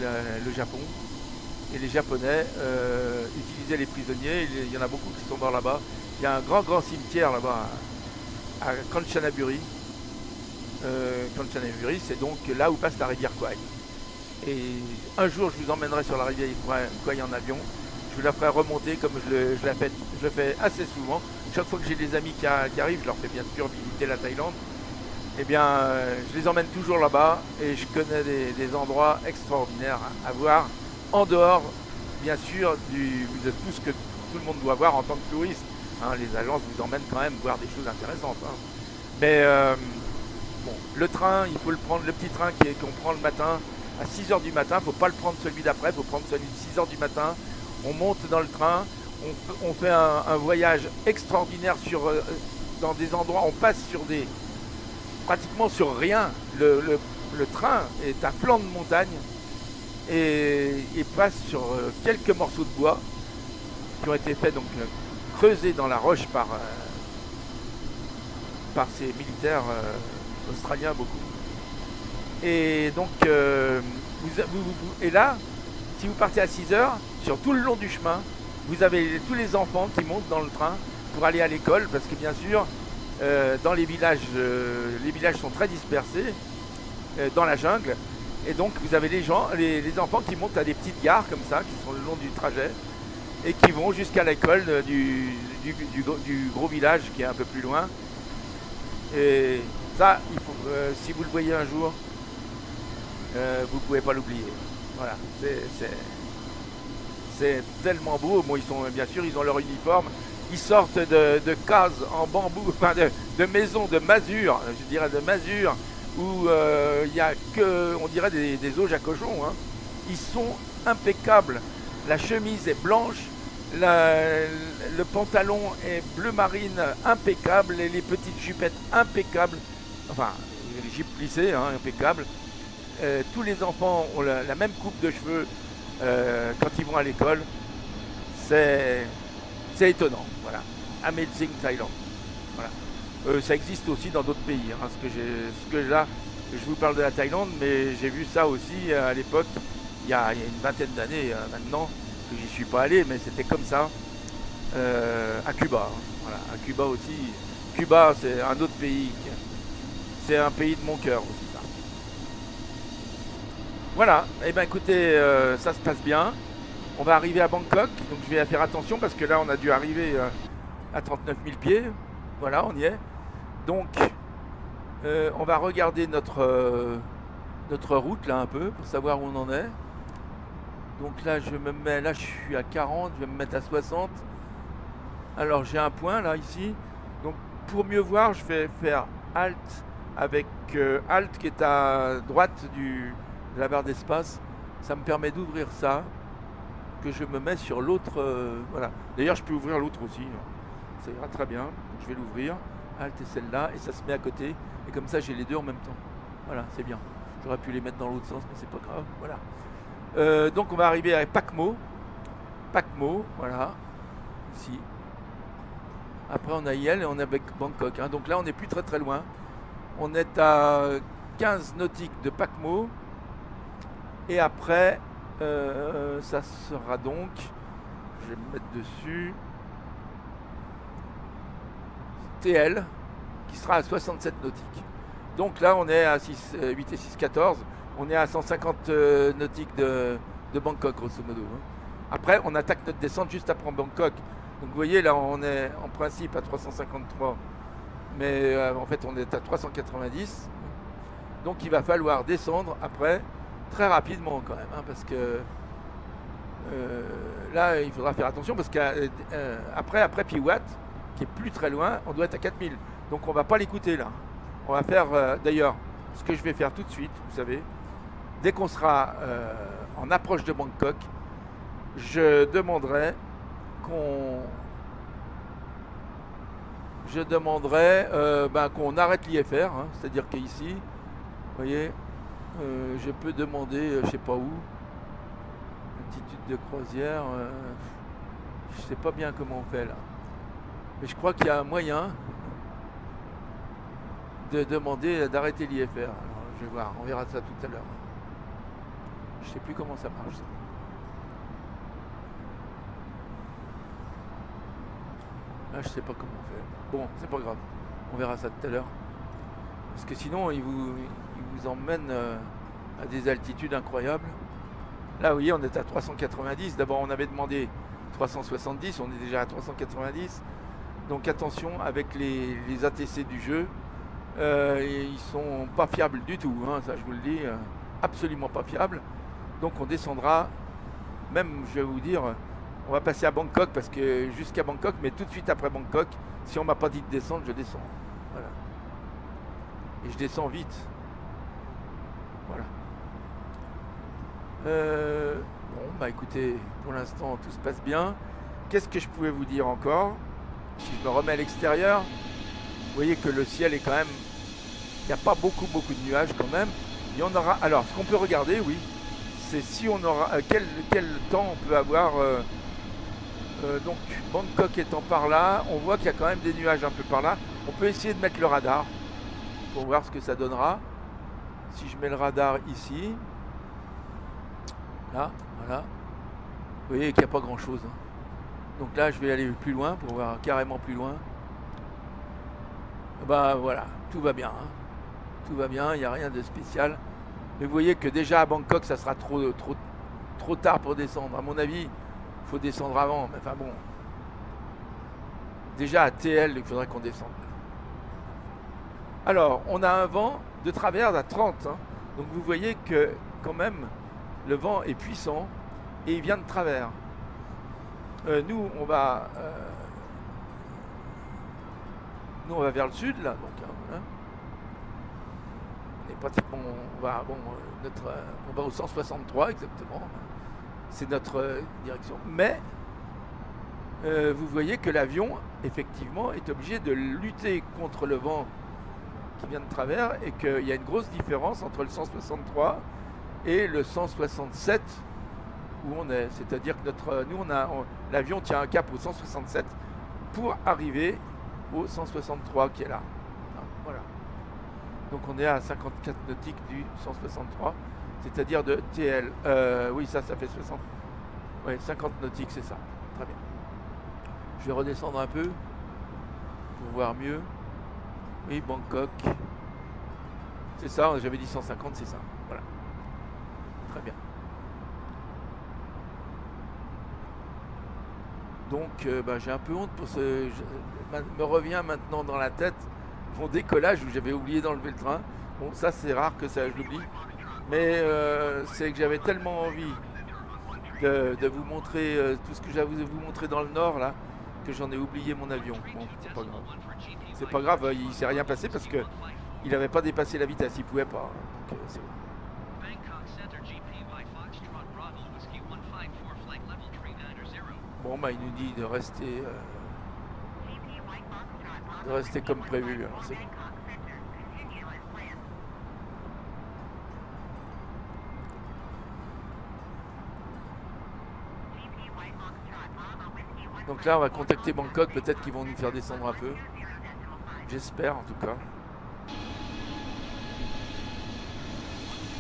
le Japon. Et les Japonais utilisaient les prisonniers. Il y en a beaucoup qui sont morts là-bas. Il y a un grand cimetière là-bas à Kanchanaburi. Kanchanaburi, c'est donc là où passe la rivière Kwai. Et un jour, je vous emmènerai sur la rivière Kwai en avion. Je vous la ferai remonter comme je le fais assez souvent. Chaque fois que j'ai des amis qui arrivent, je leur fais bien sûr visiter la Thaïlande. Eh bien, je les emmène toujours là-bas et je connais des endroits extraordinaires à voir, en dehors, bien sûr, de tout ce que tout le monde doit voir en tant que touriste. Hein, les agences vous emmènent quand même voir des choses intéressantes. Hein. Mais bon, le train, il faut le prendre, le petit train qu'on prend le matin à 6 h du matin. Il ne faut pas le prendre celui d'après, il faut prendre celui de 6 h du matin. On monte dans le train, on fait un voyage extraordinaire dans des endroits, on passe pratiquement sur rien. Le train est à flanc de montagne et passe sur quelques morceaux de bois qui ont été faits, donc creusés dans la roche par ces militaires australiens beaucoup. Et donc, et là, si vous partez à 6 h, sur tout le long du chemin, vous avez tous les enfants qui montent dans le train pour aller à l'école, parce que bien sûr, dans les villages sont très dispersés dans la jungle, et donc vous avez les enfants qui montent à des petites gares comme ça, qui sont le long du trajet, et qui vont jusqu'à l'école du gros village qui est un peu plus loin. Et ça, il faut, si vous le voyez un jour, vous ne pouvez pas l'oublier. Voilà, c'est tellement beau. Bon, bien sûr, ils ont leur uniforme. Ils sortent de cases en bambou, enfin de maisons de masure, je dirais de masure, où il n'y a que, on dirait, des auges à cochons. Hein. Ils sont impeccables. La chemise est blanche, le pantalon est bleu marine, impeccable, et les petites jupettes impeccables. Enfin, les jupes plissées, hein, impeccables. Tous les enfants ont la même coupe de cheveux quand ils vont à l'école. C'est étonnant, voilà. Amazing Thailand. Voilà. Ça existe aussi dans d'autres pays. Hein, là, je vous parle de la Thaïlande, mais j'ai vu ça aussi à l'époque, il y a une vingtaine d'années maintenant, que j'y suis pas allé, mais c'était comme ça à Cuba. Hein, voilà. À Cuba aussi. Cuba, c'est un autre pays. C'est un pays de mon cœur aussi. Ça. Voilà. Et bien écoutez, ça se passe bien. On va arriver à Bangkok, donc je vais faire attention parce que là on a dû arriver à 39 000 pieds. Voilà, on y est. Donc on va regarder notre route là un peu pour savoir où on en est. Donc là je me mets, là je suis à 40, je vais me mettre à 60. Alors j'ai un point là ici. Donc pour mieux voir, je vais faire Alt avec Alt qui est à droite de la barre d'espace. Ça me permet d'ouvrir ça. Que je me mets sur l'autre, voilà. D'ailleurs, je peux ouvrir l'autre aussi. Ça ira très bien. Je vais l'ouvrir. Alt et celle-là, et ça se met à côté. Et comme ça, j'ai les deux en même temps. Voilà, c'est bien. J'aurais pu les mettre dans l'autre sens, mais c'est pas grave. Voilà. Donc, on va arriver à Pac Mo. Pac Mo, voilà. Ici. Après, on a Yel et on est avec Bangkok. Hein. Donc là, on n'est plus très très loin. On est à 15 nautiques de Pac Mo. Et après. Ça sera donc, je vais me mettre dessus, TL, qui sera à 67 nautiques. Donc là, on est à 8 et 6, 14. On est à 150 nautiques de Bangkok, grosso modo. Hein. Après, on attaque notre descente juste après Bangkok. Donc vous voyez, là, on est en principe à 353. Mais en fait, on est à 390. Donc il va falloir descendre après. Très rapidement quand même, hein, parce que là il faudra faire attention parce qu'après Piwat, qui est plus très loin, on doit être à 4000. Donc on va pas l'écouter là. On va faire d'ailleurs ce que je vais faire tout de suite, vous savez, dès qu'on sera en approche de Bangkok, je demanderai qu'on arrête l'IFR, hein, c'est-à-dire qu'ici, vous voyez. Je peux demander, je sais pas où, altitude de croisière, je sais pas bien comment on fait là. Mais je crois qu'il y a un moyen de demander d'arrêter l'IFR. Alors je vais voir, on verra ça tout à l'heure. Je sais plus comment ça marche. Ça. Là je sais pas comment on fait. Bon, c'est pas grave, on verra ça tout à l'heure. Parce que sinon il vous emmène à des altitudes incroyables. Là, vous voyez, on est à 390. D'abord, on avait demandé 370. On est déjà à 390. Donc, attention avec les ATC du jeu. Ils sont pas fiables du tout. Hein, ça, je vous le dis. Absolument pas fiables. Donc, on descendra. Même, je vais vous dire, on va passer à Bangkok parce que jusqu'à Bangkok, mais tout de suite après Bangkok, si on m'a pas dit de descendre, je descends. Voilà. Et je descends vite. Voilà. Bon, bah écoutez, pour l'instant, tout se passe bien. Qu'est-ce que je pouvais vous dire encore? Si je me remets à l'extérieur, vous voyez que le ciel est quand même... Il n'y a pas beaucoup de nuages quand même. Il y en aura... Alors, ce qu'on peut regarder, oui, c'est si on aura... quel temps on peut avoir... donc, Bangkok étant par là, on voit qu'il y a quand même des nuages un peu par là. On peut essayer de mettre le radar pour voir ce que ça donnera. Si je mets le radar ici, là, voilà, vous voyez qu'il n'y a pas grand chose. Donc là, je vais aller plus loin pour voir carrément plus loin. Bah voilà, tout va bien. Tout va bien, il n'y a rien de spécial. Mais vous voyez que déjà à Bangkok, ça sera trop tard pour descendre. À mon avis, il faut descendre avant. Mais enfin bon. Déjà à TL, il faudrait qu'on descende. Alors, on a un vent de travers à 30. Donc vous voyez que quand même, le vent est puissant et il vient de travers. Nous, on va vers le sud, là. Donc, hein. On est pratiquement... On va au 163 exactement. C'est notre direction. Mais vous voyez que l'avion, effectivement, est obligé de lutter contre le vent qui vient de travers et qu'il y a une grosse différence entre le 163 et le 167 où on est. C'est-à-dire que l'avion tient un cap au 167 pour arriver au 163 qui est là. Voilà. Donc on est à 54 nautiques du 163, c'est-à-dire de TL. Oui, ça fait 60. Oui, 50 nautiques, c'est ça. Très bien. Je vais redescendre un peu pour voir mieux. Oui, Bangkok. C'est ça, j'avais dit 150, c'est ça. Voilà. Très bien. Donc, j'ai un peu honte pour ce... me revient maintenant dans la tête mon décollage où j'avais oublié d'enlever le train. Bon, ça, c'est rare que ça, je l'oublie. Mais c'est que j'avais tellement envie de vous montrer tout ce que j'avais vous montrer dans le nord, là, que j'en ai oublié mon avion. Bon, c'est pas grave. C'est pas grave, il s'est rien passé parce que il n'avait pas dépassé la vitesse, il pouvait pas. Donc, c'est bon. Bon, bah, il nous dit de rester comme prévu. Alors, c'est bon. Donc là, on va contacter Bangkok. Peut-être qu'ils vont nous faire descendre un peu. J'espère, en tout cas.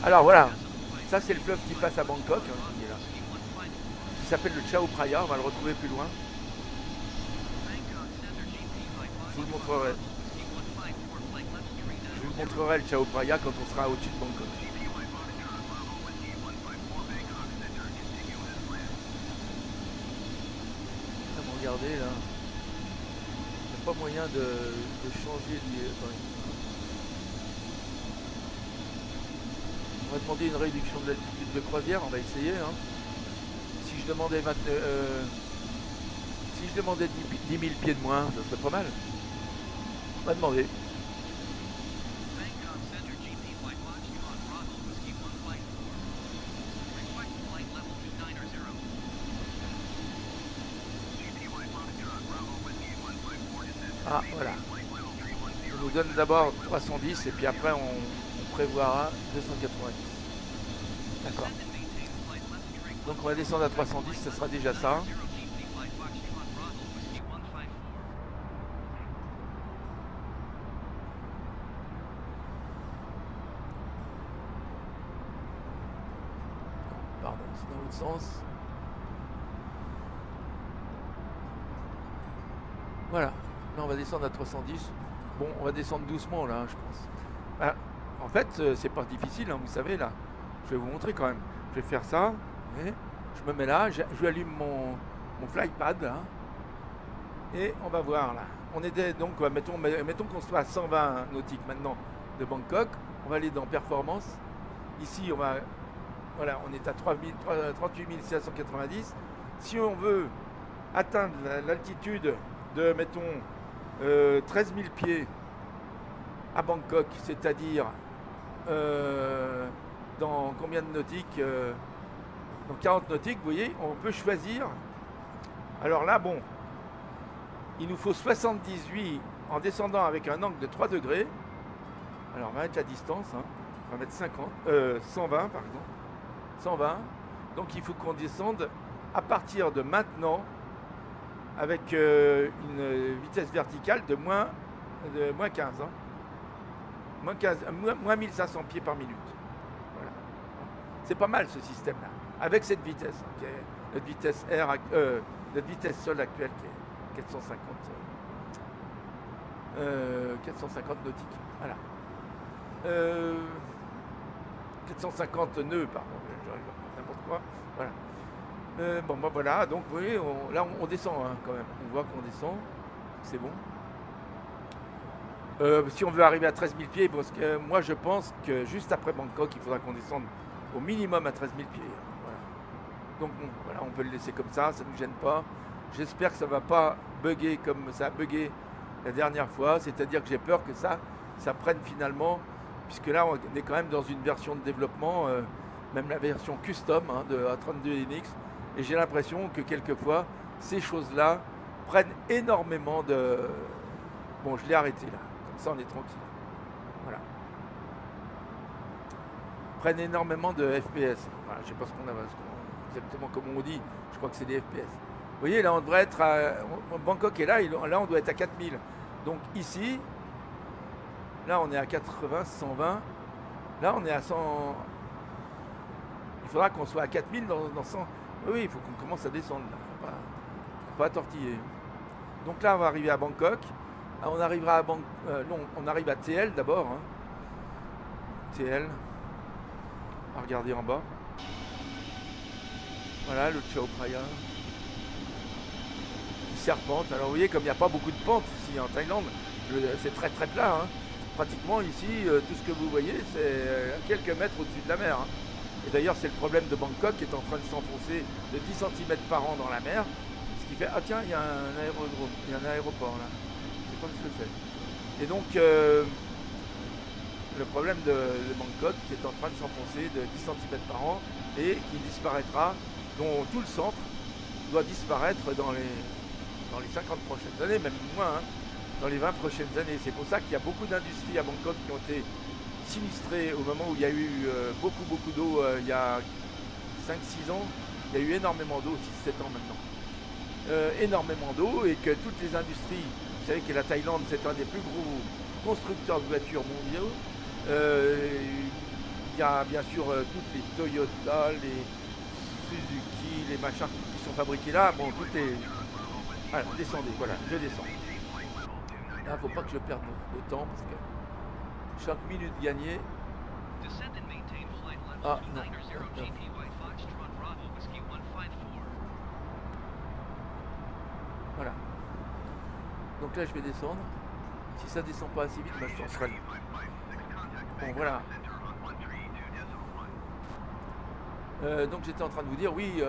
Alors voilà. Ça, c'est le fleuve qui passe à Bangkok. Qui est là. Qui s'appelle le Chao Phraya. On va le retrouver plus loin. Je vous le montrerai. Je vous montrerai le Chao Phraya quand on sera au-dessus de Bangkok. Regardez là, il n'y a pas moyen de changer de... On va demander une réduction de l'altitude de croisière, on va essayer. Si je demandais 10 000 pieds de moins, ça serait pas mal. On va demander. Ah, voilà. On nous donne d'abord 310 et puis après on prévoira 290. D'accord. Donc on va descendre à 310, ça sera déjà ça. Pardon, c'est dans l'autre sens. Voilà. Là, on va descendre à 310. Bon, on va descendre doucement là, je pense. Ah, en fait, c'est pas difficile, vous savez là. Je vais vous montrer quand même. Je vais faire ça. Je me mets là, je allume mon flypad là. Et on va voir là. On était donc, mettons qu'on soit à 120 nautiques maintenant de Bangkok. On va aller dans performance. Ici, on est à 38 590. Si on veut atteindre l'altitude de, mettons, 13 000 pieds à Bangkok, c'est-à-dire dans combien de nautiques Donc 40 nautiques, vous voyez, on peut choisir. Alors là, bon, il nous faut 78 en descendant avec un angle de 3 degrés. Alors on va mettre la distance, hein. On va mettre 120 par exemple. 120. Donc il faut qu'on descende à partir de maintenant avec une vitesse verticale de moins 15. Hein. Moins 1500 pieds par minute. Voilà. C'est pas mal ce système-là. Avec cette vitesse, hein, qui est notre vitesse notre vitesse sol actuelle qui est 450 nautiques. Voilà. 450 nœuds, pardon. N'importe quoi. Voilà. Bon, ben voilà. Donc, vous voyez, là, on descend hein, quand même. On voit qu'on descend. C'est bon. Si on veut arriver à 13 000 pieds, parce que moi, je pense que juste après Bangkok, il faudra qu'on descende au minimum à 13 000 pieds. Voilà. Donc, bon, voilà, on peut le laisser comme ça ne nous gêne pas. J'espère que ça ne va pas bugger comme ça a bugué la dernière fois. C'est-à-dire que j'ai peur que ça prenne finalement, puisque là, on est quand même dans une version de développement, même la version custom hein, de A32NX. Et j'ai l'impression que quelquefois, ces choses-là prennent énormément de... Bon, je l'ai arrêté là. Comme ça, on est tranquille. Voilà. Prennent énormément de FPS. Enfin, je sais pas ce qu'on a, exactement comme on dit. Je crois que c'est des FPS. Vous voyez, là, on devrait être à... Bangkok est là, là, on doit être à 4000. Donc ici, là, on est à 80, 120. Là, on est à 100... Il faudra qu'on soit à 4000 dans 100... Oui, il faut qu'on commence à descendre. Là. Pas tortiller. Donc là, on va arriver à Bangkok. Là, on arrivera à non, on arrive à TL d'abord. Hein. TL. On va regarder en bas. Voilà, le Chao Phraya. Qui serpente. Alors vous voyez, comme il n'y a pas beaucoup de pentes ici en Thaïlande, c'est très très plat. Hein. Pratiquement ici, tout ce que vous voyez, c'est à quelques mètres au-dessus de la mer. Hein. Et d'ailleurs, c'est le problème de Bangkok qui est en train de s'enfoncer de 10 cm par an dans la mer. Ce qui fait, ah tiens, il y a un aérodrome, il y a un aéroport là. Je sais pas ce que c'est. Et donc, le problème de Bangkok qui est en train de s'enfoncer de 10 cm par an et qui disparaîtra, dont tout le centre doit disparaître dans les 50 prochaines années, même moins, hein, dans les 20 prochaines années. C'est pour ça qu'il y a beaucoup d'industries à Bangkok qui ont été sinistré au moment où il y a eu beaucoup d'eau il y a 5-6 ans. Il y a eu énormément d'eau, 6-7 ans maintenant. Énormément d'eau et que toutes les industries, vous savez que la Thaïlande c'est un des plus gros constructeurs de voitures mondiaux. Il y a bien sûr toutes les Toyota, les Suzuki, les machins qui sont fabriqués là. Bon, tout est... Alors, descendez, voilà, je descends. Là, il ne faut pas que je perde de temps parce que chaque minute gagnée. Ah non. Voilà. Donc là je vais descendre. Si ça descend pas assez vite, bah, je transfère. Bon voilà. Donc j'étais en train de vous dire, oui,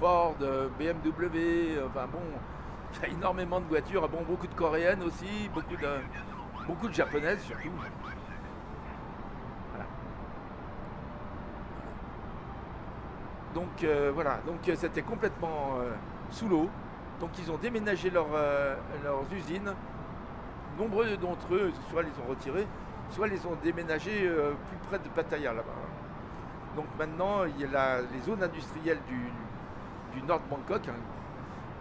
Ford, BMW, enfin bon, il y a énormément de voitures, bon, beaucoup de coréennes aussi, beaucoup de japonaises surtout. Voilà. Donc voilà, donc c'était complètement sous l'eau. Donc ils ont déménagé leurs usines. Nombreux d'entre eux, soit les ont retirés, soit les ont déménagés plus près de Pattaya là-bas. Donc maintenant, il y a les zones industrielles du nord de Bangkok hein,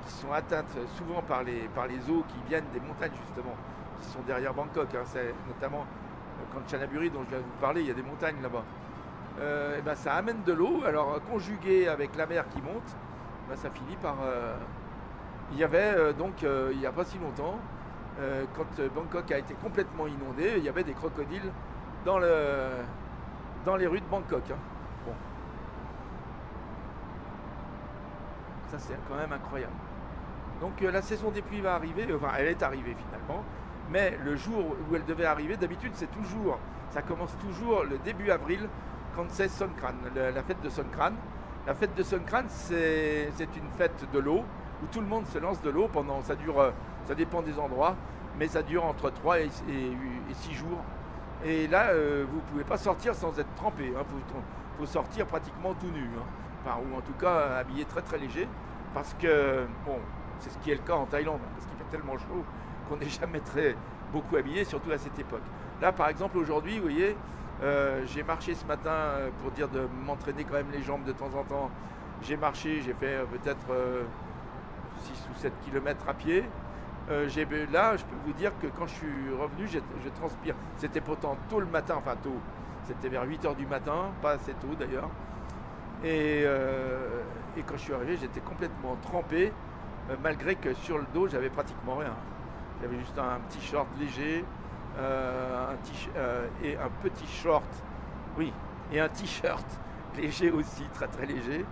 qui sont atteintes souvent par les eaux qui viennent des montagnes justement, qui sont derrière Bangkok. Hein. C'est notamment Kanchanaburi dont je vais vous parler, il y a des montagnes là-bas. Et ben, ça amène de l'eau, alors conjugué avec la mer qui monte, ben, ça finit par... Il y avait il n'y a pas si longtemps, quand Bangkok a été complètement inondé, il y avait des crocodiles dans les rues de Bangkok. Hein. Bon. Ça c'est quand même incroyable. Donc la saison des pluies va arriver, enfin elle est arrivée finalement, mais le jour où elle devait arriver, d'habitude ça commence toujours le début avril quand c'est Songkran, la fête de Songkran. La fête de Songkran c'est une fête de l'eau où tout le monde se lance de l'eau pendant, ça dépend des endroits, mais ça dure entre 3 et 6 jours. Et là, vous ne pouvez pas sortir sans être trempé. Hein. Faut sortir pratiquement tout nu. Hein. enfin, ou en tout cas habillé très très léger, parce que, bon, c'est ce qui est le cas en Thaïlande, hein, parce qu'il fait tellement chaud qu'on n'est jamais très beaucoup habillé, surtout à cette époque. Là, par exemple, aujourd'hui, vous voyez, j'ai marché ce matin pour dire de m'entraîner quand même les jambes de temps en temps. J'ai marché, j'ai fait peut-être 6 ou 7 kilomètres à pied. Là, je peux vous dire que quand je suis revenu, je transpire. C'était pourtant tôt le matin, enfin tôt, c'était vers 8 heures du matin, pas assez tôt d'ailleurs. Et quand je suis arrivé, j'étais complètement trempé, malgré que sur le dos, j'avais pratiquement rien. J'avais juste un petit short léger, et un petit short, oui, et un t-shirt léger aussi, très très léger.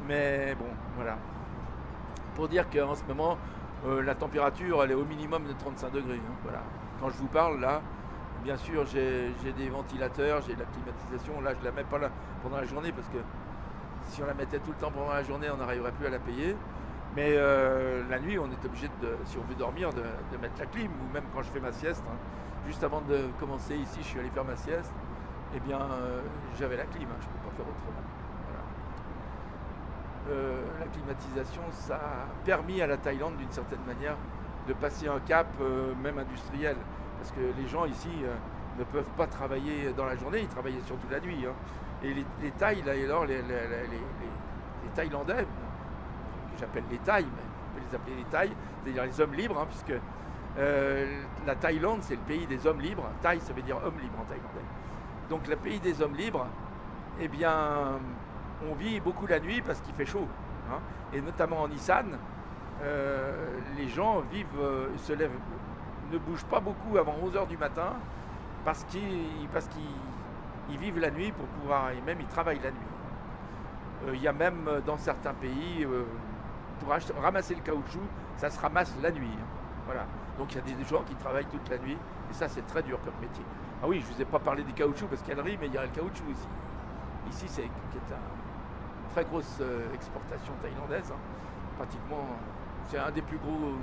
Mais bon, voilà. Pour dire qu'en ce moment, la température, elle est au minimum de 35 degrés. Hein, voilà. Quand je vous parle, là, bien sûr, j'ai des ventilateurs, j'ai de la climatisation. Là, je ne la mets pas là pendant la journée parce que si on la mettait tout le temps pendant la journée, on n'arriverait plus à la payer. Mais la nuit, on est obligé, si on veut dormir, de mettre la clim. Ou même quand je fais ma sieste, hein, juste avant de commencer ici, je suis allé faire ma sieste. Eh bien, j'avais la clim, hein, je ne peux pas faire autrement. La climatisation, ça a permis à la Thaïlande d'une certaine manière de passer un cap même industriel, parce que les gens ici ne peuvent pas travailler dans la journée, ils travaillaient surtout la nuit, hein. Et les Thaïs, là, alors, les Thaïlandais, que j'appelle les Thaïs, mais on peut les appeler les Thaïs, c'est-à-dire les hommes libres, hein, puisque la Thaïlande, c'est le pays des hommes libres. Thaï, ça veut dire homme libre en thaïlandais. Donc le pays des hommes libres, eh bien, on vit beaucoup la nuit parce qu'il fait chaud, hein. Et notamment en Isan, les gens se lèvent, ne bougent pas beaucoup avant 11 h du matin parce qu'ils vivent la nuit pour pouvoir, et même ils travaillent la nuit. Il y a même dans certains pays, pour ramasser le caoutchouc, ça se ramasse la nuit, hein. Voilà. Donc il y a des gens qui travaillent toute la nuit et ça c'est très dur comme métier. Ah oui, je ne vous ai pas parlé du caoutchouc parce qu'il y a le riz, mais il y a le caoutchouc aussi. Ici, c'est une très grosse exportation thaïlandaise, hein. Pratiquement, c'est un des plus gros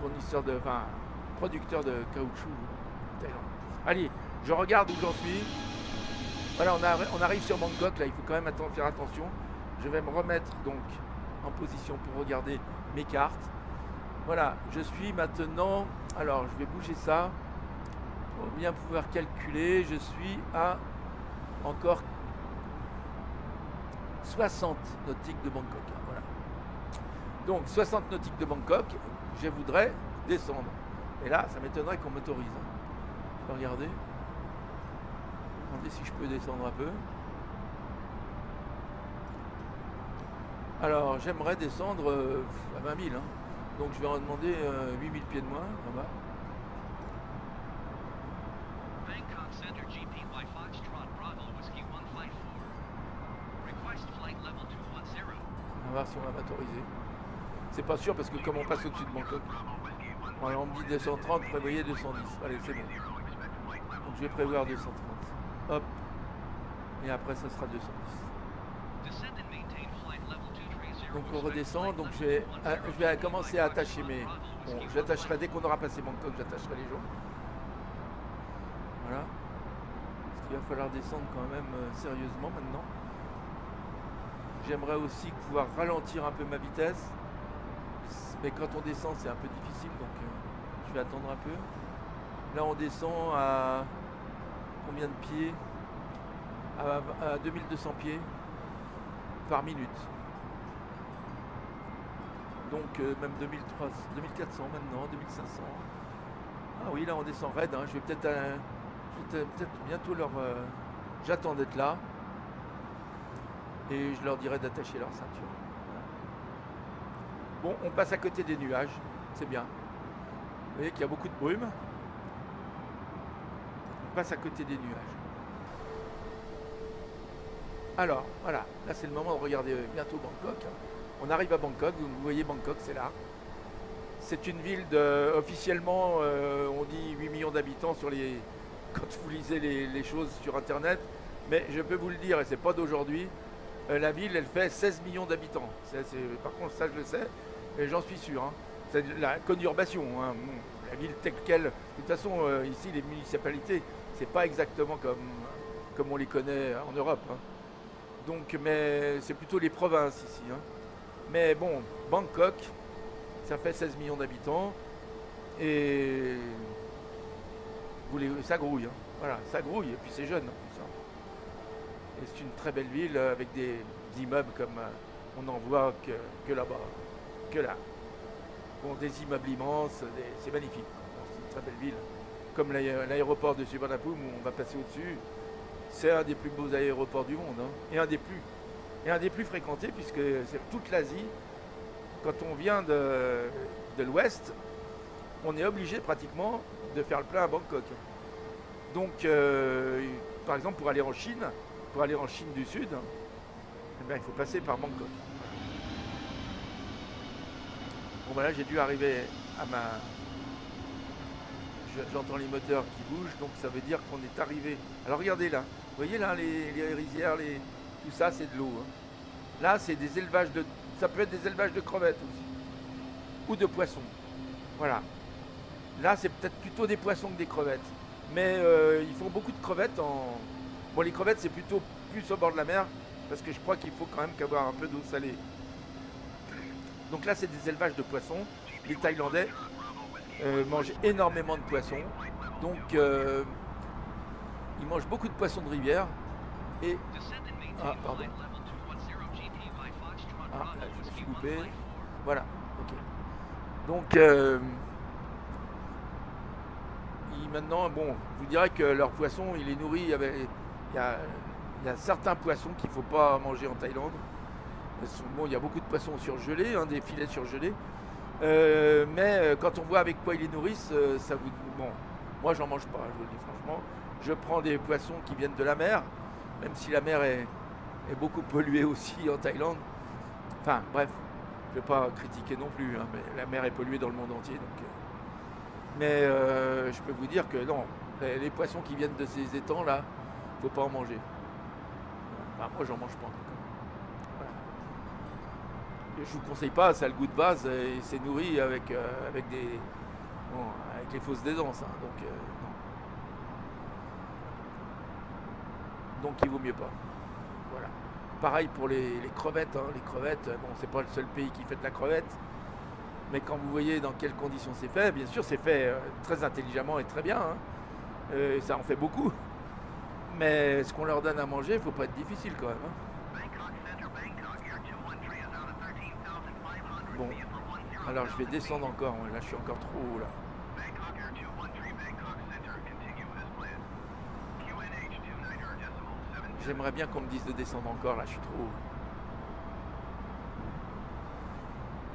fournisseurs producteurs de caoutchouc en Thaïlande. Allez, je regarde où j'en suis. Voilà, on arrive sur Bangkok, là, il faut quand même faire attention. Je vais me remettre donc en position pour regarder mes cartes. Voilà, je suis maintenant, alors je vais bouger ça pour bien pouvoir calculer. Je suis à encore 60 nautiques de Bangkok, hein, voilà. Donc 60 nautiques de Bangkok, je voudrais descendre. Et là, ça m'étonnerait qu'on m'autorise, hein. Je vais regarder. Demander si je peux descendre un peu. Alors, j'aimerais descendre à 20 000, hein. Donc je vais en demander 8000 pieds de moins en bas. On va voir si on va m'autoriser. C'est pas sûr parce que comme on passe au-dessus de Bangkok, alors on me dit 230, prévoyez 210. Allez, c'est bon. Donc je vais prévoir 230. Hop. Et après ça sera 210. Donc on redescend, donc je vais commencer à attacher mes... Bon, j'attacherai dès qu'on aura passé Bangkok, j'attacherai les gens. Voilà. Parce qu'il va falloir descendre quand même sérieusement maintenant. J'aimerais aussi pouvoir ralentir un peu ma vitesse. Mais quand on descend, c'est un peu difficile, donc je vais attendre un peu. Là, on descend à combien de pieds? À 2200 pieds par minute. Donc même 2400 maintenant, 2500. Ah oui, là on descend raide, hein. Je vais peut-être bientôt leur... J'attends d'être là. Et je leur dirai d'attacher leur ceinture. Voilà. Bon, on passe à côté des nuages. C'est bien. Vous voyez qu'il y a beaucoup de brume. On passe à côté des nuages. Alors, voilà. Là, c'est le moment de regarder bientôt Bangkok. On arrive à Bangkok, vous voyez Bangkok, c'est là. C'est une ville officiellement, on dit 8 millions d'habitants quand vous lisez les choses sur Internet. Mais je peux vous le dire, et c'est pas d'aujourd'hui, la ville, elle fait 16 millions d'habitants. Par contre, ça, je le sais, et j'en suis sûr, hein. C'est la conurbation, hein. La ville telle quelle. De toute façon, ici, les municipalités, c'est pas exactement comme on les connaît en Europe, hein. Donc, mais c'est plutôt les provinces ici. Hein. Mais bon, Bangkok, ça fait 16 millions d'habitants. Et ça grouille. Hein. Voilà, ça grouille. Et puis c'est jeune en plus. Hein. Et c'est une très belle ville avec des immeubles comme on n'en voit que là-bas. Que là. Bon, des immeubles immenses. C'est magnifique. Bon, c'est une très belle ville. Comme l'aéroport de Suvarnabhumi où on va passer au-dessus. C'est un des plus beaux aéroports du monde. Hein. Et un des plus fréquentés puisque c'est toute l'Asie. Quand on vient de l'Ouest, on est obligé pratiquement de faire le plein à Bangkok. Donc, par exemple, pour aller en Chine du Sud, eh bien, il faut passer par Bangkok. Bon, voilà, j'ai dû arriver à ma... J'entends les moteurs qui bougent, donc ça veut dire qu'on est arrivé. Alors regardez là, vous voyez là les rizières, tout ça c'est de l'eau. Hein. Là c'est des élevages de... Ça peut être des élevages de crevettes aussi. Ou de poissons. Voilà. Là c'est peut-être plutôt des poissons que des crevettes. Mais ils font beaucoup de crevettes en... Bon les crevettes c'est plutôt plus au bord de la mer, parce que je crois qu'il faut quand même qu'avoir un peu d'eau salée. Donc là c'est des élevages de poissons. Les Thaïlandais mangent énormément de poissons. Donc ils mangent beaucoup de poissons de rivière. Et... Ah, pardon. Ah, là, je me suis loupé. Voilà, ok. Donc, maintenant, bon, je vous dirais que leur poisson, il est nourri avec... Il y a certains poissons qu'il ne faut pas manger en Thaïlande. Bon, il y a beaucoup de poissons surgelés, hein, des filets surgelés. Mais quand on voit avec quoi ils les nourrissent, ça vous... Bon, moi j'en mange pas, je vous le dis franchement. Je prends des poissons qui viennent de la mer, même si la mer est beaucoup polluée aussi en Thaïlande. Enfin, bref, je ne vais pas critiquer non plus, hein, mais la mer est polluée dans le monde entier. Donc, mais je peux vous dire que non, les poissons qui viennent de ces étangs-là, il ne faut pas en manger. Enfin, moi, j'en mange pas. Voilà. Je vous conseille pas, ça a le goût de base et c'est nourri avec avec les fausses d'aisance. Hein, donc il vaut mieux pas. Voilà. Pareil pour les crevettes. Hein. Les crevettes, bon, c'est pas le seul pays qui fait de la crevette. Mais quand vous voyez dans quelles conditions c'est fait, bien sûr c'est fait très intelligemment et très bien. Hein. Ça en fait beaucoup. Mais ce qu'on leur donne à manger, il ne faut pas être difficile quand même. Hein. Bon, alors je vais descendre encore. Là, je suis encore trop haut là. J'aimerais bien qu'on me dise de descendre encore. Là, je suis trop haut.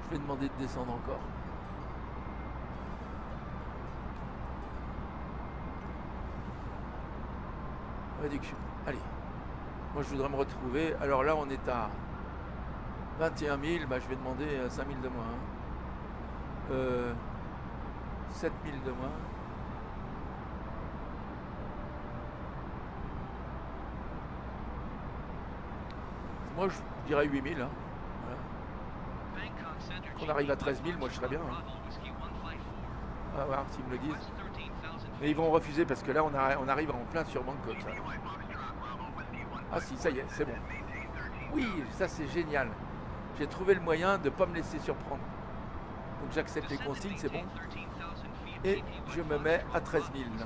Je vais demander de descendre encore. Réduction. Allez. Moi, je voudrais me retrouver. Alors là, on est à 21 000. Bah, je vais demander 5 000 de moins. Hein. 7 000 de moins. Moi, je dirais 8 000. Hein. Voilà. Qu'on arrive à 13 000, moi, je serais bien. Hein. On va voir s'ils me le disent. Mais ils vont refuser parce que là, on arrive en plein sur Bangkok. Là. Ah si, ça y est, c'est bon. Oui, ça c'est génial. J'ai trouvé le moyen de ne pas me laisser surprendre. Donc j'accepte les consignes, c'est bon. Et je me mets à 13 000. Là.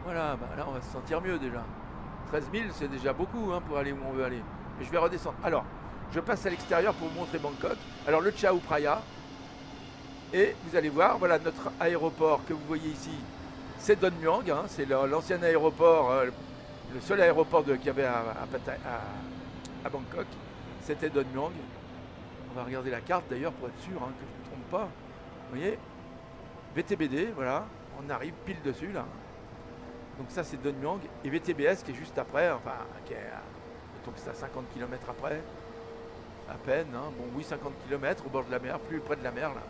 Voilà, bah là on va se sentir mieux déjà. 13 000, c'est déjà beaucoup hein, pour aller où on veut aller. Mais je vais redescendre. Alors, je passe à l'extérieur pour vous montrer Bangkok. Alors le Chao Phraya. Et vous allez voir, voilà notre aéroport que vous voyez ici, c'est Don Muang, hein, c'est l'ancien aéroport, le seul aéroport qu'il y avait à Bangkok, c'était Don Muang. On va regarder la carte d'ailleurs pour être sûr hein, que je ne me trompe pas. Vous voyez, VTBD, voilà, on arrive pile dessus là. Donc ça c'est Don Muang et VTBS qui est juste après, enfin, qui est, donc c'est à 50 km après, à peine, hein, bon oui 50 km au bord de la mer, plus près de la mer là.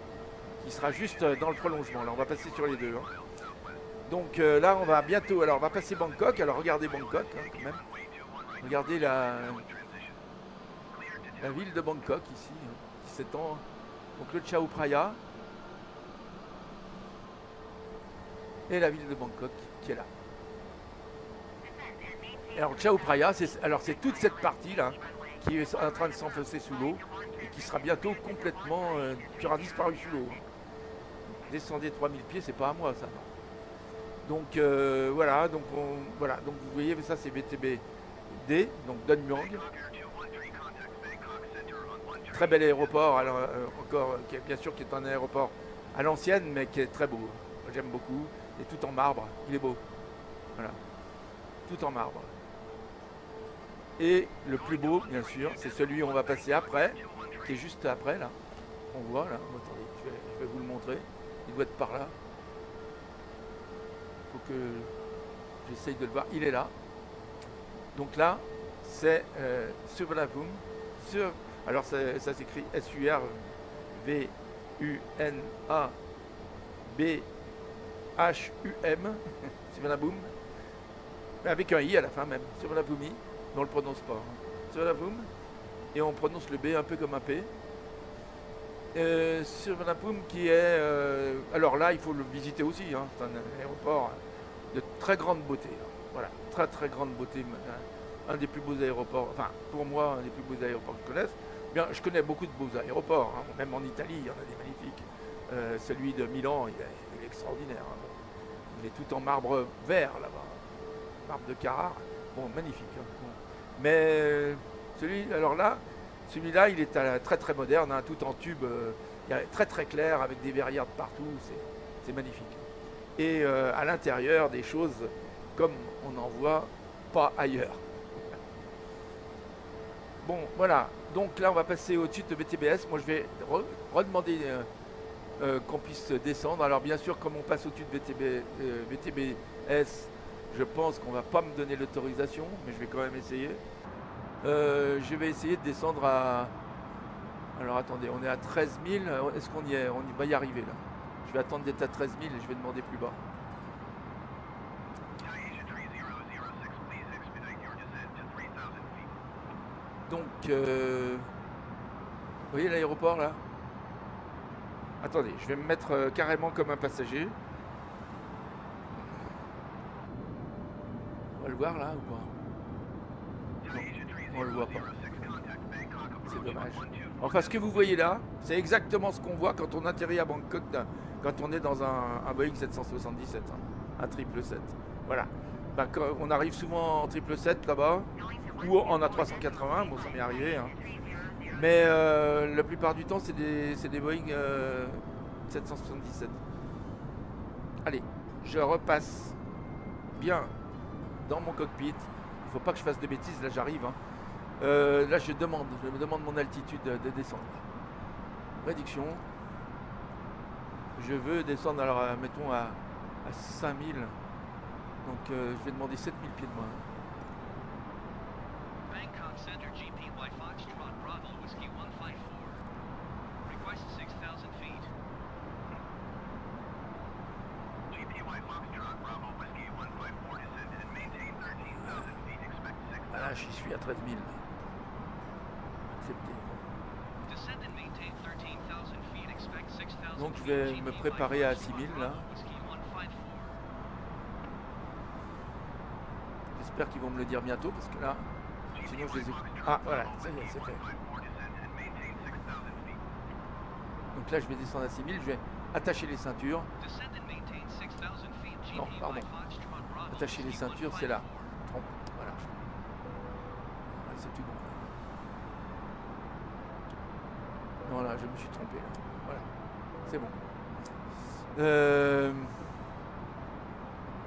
Qui sera juste dans le prolongement. Là, on va passer sur les deux. Hein. Donc là, on va bientôt. Alors, on va passer Bangkok. Alors, regardez Bangkok, hein, quand même. Regardez la ville de Bangkok ici, hein, qui s'étend. Donc, le Chao Phraya et la ville de Bangkok qui est là. Alors Chao Phraya, c'est toute cette partie-là qui est en train de s'enfoncer sous l'eau et qui sera bientôt complètement, qui aura disparu sous l'eau. Descendez 3000 pieds, c'est pas à moi ça. Donc voilà, donc vous voyez, ça c'est BTBD, donc Dunmuang. Très bel aéroport, alors, encore, bien sûr qui est un aéroport à l'ancienne, mais qui est très beau. J'aime beaucoup, et tout en marbre, il est beau. Voilà, tout en marbre. Et le plus beau, bien sûr, c'est celui où on va passer après, qui est juste après, là. On voit, là. Attendez, je vais vous le montrer. Il doit être par là. Il faut que j'essaye de le voir. Il est là. Donc là, c'est Suvarnabhumi. Alors, ça s'écrit S-U-R-V-U-N-A-B-H-U-M. Suvarnabhumi. Avec un I à la fin même. Suvarnabhumi. On ne le prononce pas. Suvarnabhumi. Et on prononce le B un peu comme un P. Suvarnabhumi qui est... alors là, il faut le visiter aussi. Hein. C'est un aéroport de très grande beauté. Hein. Voilà, très très grande beauté. Un des plus beaux aéroports. Enfin, pour moi, un des plus beaux aéroports que je connaisse. Bien, je connais beaucoup de beaux aéroports. Hein. Même en Italie, il y en a des magnifiques. Celui de Milan, il est extraordinaire. Hein. Il est tout en marbre vert là-bas. Marbre de Carrare. Bon, magnifique. Hein. Bon. Mais celui-là, il est très très moderne, hein, tout en tube, très très clair, avec des verrières de partout, c'est magnifique. Et à l'intérieur, des choses comme on n'en voit pas ailleurs. Bon, voilà. Donc là, on va passer au-dessus de BTBS. Moi, je vais redemander qu'on puisse descendre. Alors, bien sûr, comme on passe au-dessus de BTBS, je pense qu'on ne va pas me donner l'autorisation, mais je vais quand même essayer. Je vais essayer de descendre à... Alors attendez, on est à 13 000. Est-ce qu'on y est? On va y arriver là. Je vais attendre d'être à 13 000 et je vais demander plus bas. Donc, vous voyez l'aéroport là? Attendez, je vais me mettre carrément comme un passager. On va le voir là ou pas? Non, on le voit pas. C'est dommage. Enfin, ce que vous voyez là, c'est exactement ce qu'on voit quand on atterrit à Bangkok, quand on est dans un Boeing 777, hein, un 777. Voilà. Ben, on arrive souvent en 777 là-bas, ou en A380, bon ça m'est arrivé. Hein. Mais la plupart du temps, c'est des Boeing 777. Allez, je repasse bien dans mon cockpit. Il faut pas que je fasse de bêtises, là j'arrive. Hein. Là je me demande mon altitude de descendre. Réduction. Je veux descendre, alors mettons à 5000. Donc je vais demander 7000 pieds de moins. Bangkok Center GP Y Foxtrot Bravo Whiskey 154. Request 6000 feet. GPY Foxtrot Bravo Whiskey 154 descended and maintain 13,000 feet. Expect 6,000. Ah là, j'y suis à 13 000. Accepté. Descend and maintain 13,000 feet. Expect 6,000. Donc je vais me préparer à 6000 là. J'espère qu'ils vont me le dire bientôt parce que là, sinon je les ai... Ah voilà, ça y est, c'est fait. Donc là je vais descendre à 6000, je vais attacher les ceintures. Non, pardon. Attacher les ceintures, c'est là. Voilà. C'est tout bon. Non là, je me suis trompé là. Voilà. C'est bon.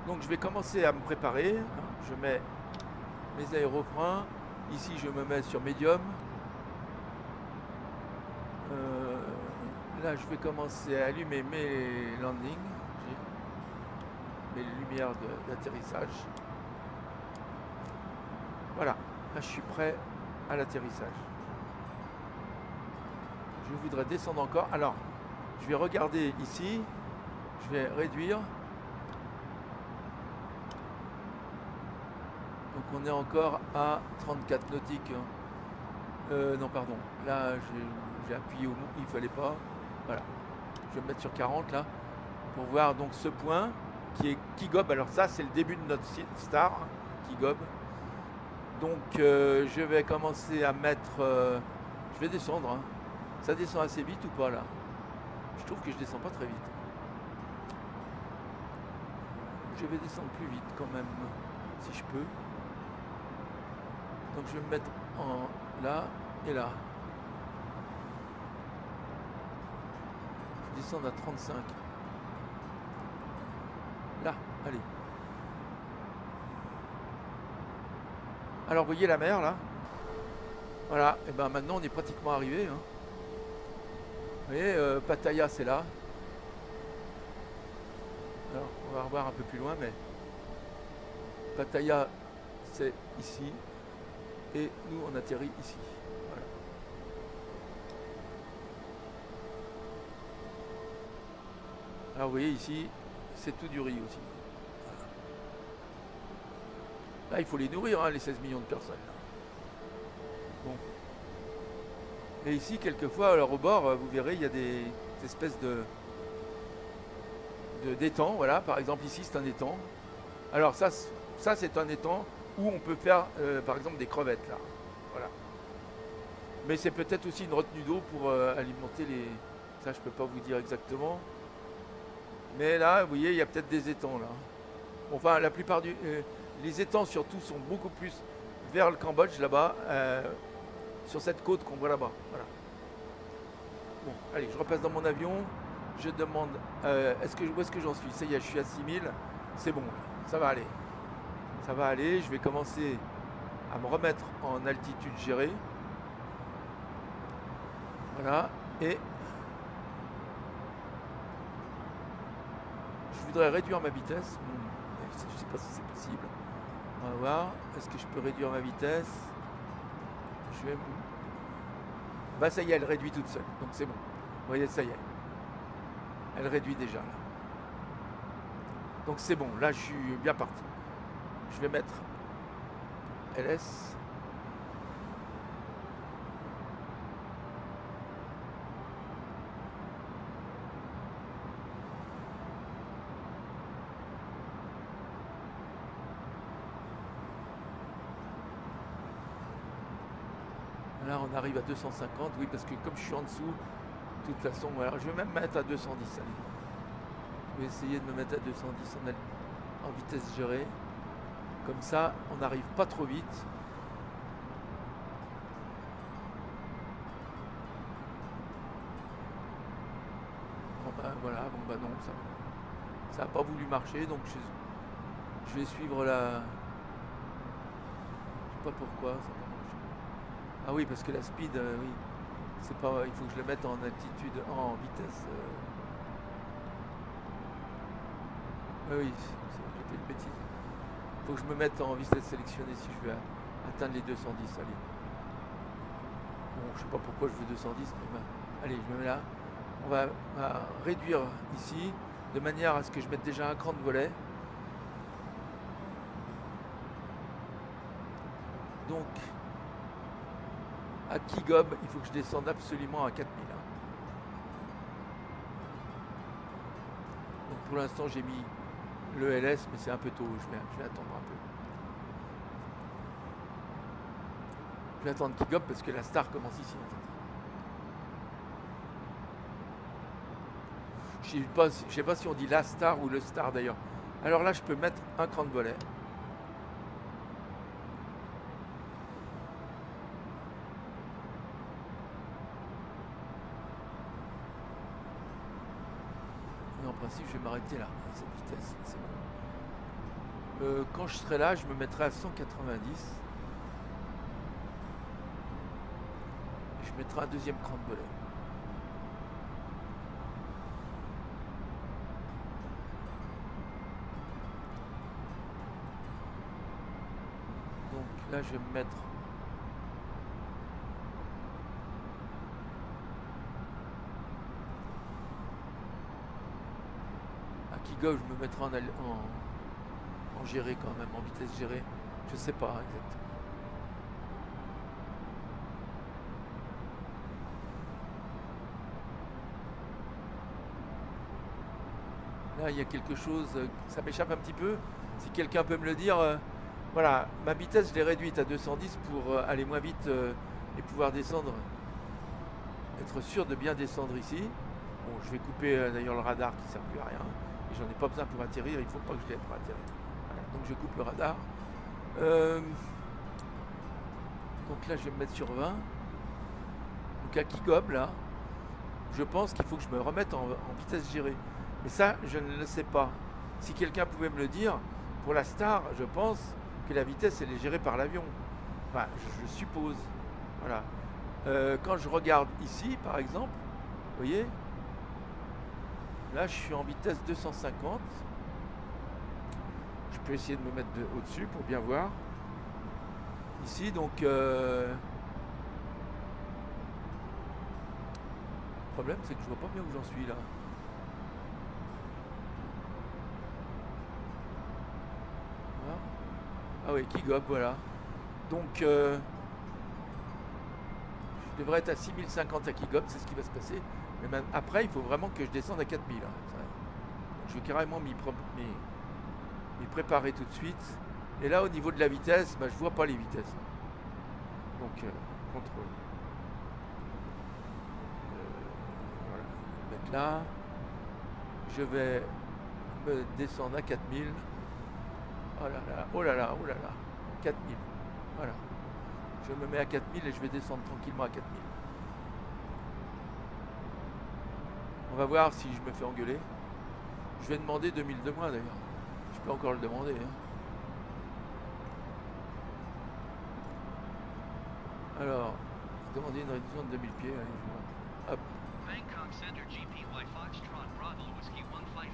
Donc je vais commencer à me préparer. Je mets mes aérofreins. Ici je me mets sur médium. Là je vais commencer à allumer mes landings. Mes lumières d'atterrissage. Voilà. Là je suis prêt à l'atterrissage. Je voudrais descendre encore. Alors je vais regarder ici. Je vais réduire. Donc on est encore à 34 nautiques. Non pardon, là j'ai appuyé au mot, il fallait pas. Voilà, je vais me mettre sur 40 là pour voir donc ce point qui est Kigob. Alors ça c'est le début de notre star, Kigob. Donc je vais commencer à mettre... je vais descendre. Hein. Ça descend assez vite ou pas là? Je trouve que je descends pas très vite. Je vais descendre plus vite quand même, si je peux. Donc je vais me mettre en là et là. Je descends à 35. Là, allez. Alors vous voyez la mer là? Voilà, et ben maintenant on est pratiquement arrivé. Hein. Vous voyez, Pattaya c'est là. Alors on va revoir un peu plus loin, mais Pattaya c'est ici. Et nous on atterrit ici. Voilà. Alors vous voyez ici, c'est tout du riz aussi. Voilà. Là il faut les nourrir, hein, les 16 millions de personnes. Là. Bon. Et ici, quelquefois, alors au bord, vous verrez, il y a des espèces d'étangs. Voilà, par exemple, ici, c'est un étang. Alors ça c'est un étang où on peut faire, par exemple, des crevettes, là. Voilà. Mais c'est peut-être aussi une retenue d'eau pour alimenter les... Ça, je peux pas vous dire exactement. Mais là, vous voyez, il y a peut-être des étangs, là. Enfin, la plupart du... les étangs, surtout, sont beaucoup plus vers le Cambodge, là-bas. Sur cette côte qu'on voit là-bas. Voilà. Bon, allez, je repasse dans mon avion. Je demande où est-ce que j'en suis. Ça y est, je suis à 6000. C'est bon, ça va aller. Ça va aller. Je vais commencer à me remettre en altitude gérée. Voilà. Et je voudrais réduire ma vitesse. Je ne sais pas si c'est possible. On va voir. Est-ce que je peux réduire ma vitesse? Je vais... Bah ça y est, elle réduit toute seule, donc c'est bon. Vous voyez, ça y est. Elle réduit déjà là. Donc c'est bon, là je suis bien parti. Je vais mettre LS. Là on arrive à 250, oui parce que comme je suis en dessous, de toute façon, voilà, je vais même mettre à 210, allez. Je vais essayer de me mettre à 210 en vitesse gérée. Comme ça, on n'arrive pas trop vite. Bon ben voilà, bon ben non, ça n'a pas voulu marcher, donc je vais suivre la... Je sais pas pourquoi, ça n'a pas marché. Ah oui, parce que la speed, oui, c'est pas, il faut que je le mette en altitude, en vitesse. Oui, j'ai fait une bêtise. Il faut que je me mette en vitesse sélectionnée si je veux atteindre les 210. Allez. Bon, je sais pas pourquoi je veux 210, mais ben, allez, je me mets là. On va réduire ici, de manière à ce que je mette déjà un cran de volet. Donc, à Kigob, il faut que je descende absolument à 4000. Donc pour l'instant, j'ai mis le LS, mais c'est un peu tôt. Je vais attendre un peu. Je vais attendre Kigob parce que la star commence ici. En fait. Je sais pas si on dit la star ou le star d'ailleurs. Alors là, je peux mettre un cran de volet. En principe, je vais m'arrêter là, à cette vitesse, c'est bon. Quand je serai là, je me mettrai à 190. Et je mettrai un deuxième cran de volet. Donc là, je vais me mettre... Kigob, je me mettrai en géré quand même, en vitesse gérée. Je sais pas exactement. Là, il y a quelque chose, ça m'échappe un petit peu. Si quelqu'un peut me le dire, Voilà, ma vitesse je l'ai réduite à 210 pour aller moins vite et pouvoir descendre, être sûr de bien descendre ici. Bon, je vais couper d'ailleurs le radar qui ne sert plus à rien. Et j'en ai pas besoin pour atterrir, il ne faut pas que je l'aie pour atterrir. Voilà, donc je coupe le radar. Donc là je vais me mettre sur 20. Donc à Kigob là, je pense qu'il faut que je me remette en vitesse gérée. Mais ça, je ne le sais pas. Si quelqu'un pouvait me le dire, pour la Star, je pense que la vitesse elle est gérée par l'avion. Enfin, je suppose. Voilà. Quand je regarde ici, par exemple, vous voyez, là je suis en vitesse 250. Je peux essayer de me mettre au-dessus pour bien voir. Ici, donc, le problème c'est que je vois pas bien où j'en suis là. Voilà. Ah oui, Kigob, voilà. Donc, je devrais être à 6050 à Kigob, c'est ce qui va se passer. Mais même après, il faut vraiment que je descende à 4000. Hein. Je vais carrément m'y préparer tout de suite. Et là, au niveau de la vitesse, bah, je vois pas les vitesses. Donc, contrôle. Voilà. Mettre là. Je vais me descendre à 4000. Oh là là, oh là là, oh là là. 4000. Voilà. Je me mets à 4000 et je vais descendre tranquillement à 4000. On va voir si je me fais engueuler. Je vais demander 2000 de moins d'ailleurs. Je peux encore le demander. Hein. Alors, demander une réduction de 2000 pieds. Allez, je vois. Hop. Bangkok Center GPY Foxtrot Bravo Whiskey 154.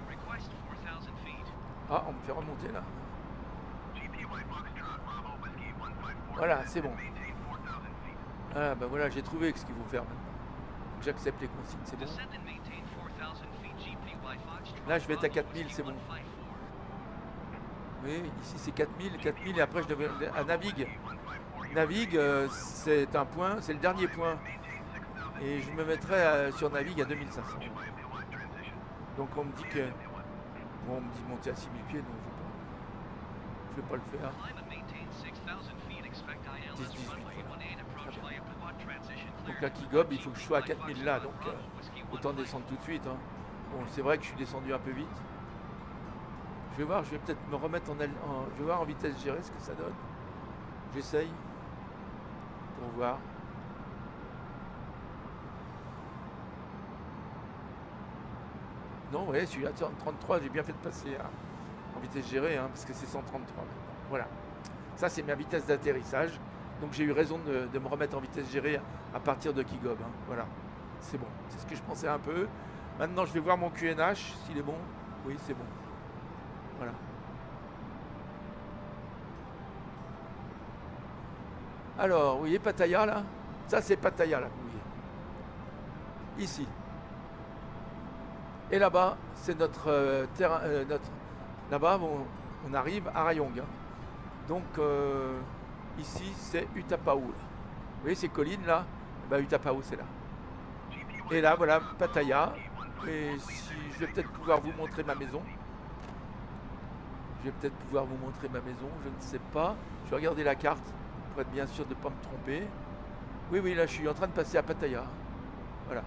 Request 4000 feet. Ah, on me fait remonter là. GPY Foxtrot Bravo Whiskey 154. Voilà, c'est bon. Maintain 4000 feet. Ah, ben voilà, j'ai trouvé ce qu'il faut faire maintenant. J'accepte les consignes, c'est bon. Descend and maintain 4000 feet GPY Foxtrot. Là, je vais être à Bravo 4000, Whiskey c'est bon. 154. Oui, ici c'est 4000 et après je devais à Navigue. Navigue, c'est un point, c'est le dernier point. Et je me mettrai sur Navigue à 2500. Donc on me dit que... Bon, on me dit de monter à 6000 pieds, donc je vais pas le faire. 10-18, voilà. Donc à Kigob, il faut que je sois à 4000 là, donc autant descendre tout de suite. Hein. Bon, c'est vrai que je suis descendu un peu vite. Je vais voir, je vais peut-être me remettre je vais voir en vitesse gérée ce que ça donne. J'essaye pour voir. Non, ouais, je suis à 133, j'ai bien fait de passer en vitesse gérée, hein, parce que c'est 133 maintenant. Voilà. Ça, c'est ma vitesse d'atterrissage. Donc j'ai eu raison de me remettre en vitesse gérée à partir de Kigob. Hein. Voilà. C'est bon. C'est ce que je pensais un peu. Maintenant, je vais voir mon QNH, s'il est bon. Oui, c'est bon. Voilà. Alors, vous voyez Pattaya là? Ça c'est Pattaya là, vous voyez. Ici. Et là-bas, c'est notre terrain. Là-bas, on arrive à Rayong. Hein. Donc ici, c'est Utapao. Là. Vous voyez ces collines là? Bah, Utapao, c'est là. Et là, voilà, Pattaya. Et si je vais peut-être pouvoir vous montrer ma maison. Je vais peut-être pouvoir vous montrer ma maison, je ne sais pas. Je vais regarder la carte pour être bien sûr de ne pas me tromper. Oui, oui, là je suis en train de passer à Pattaya. Voilà.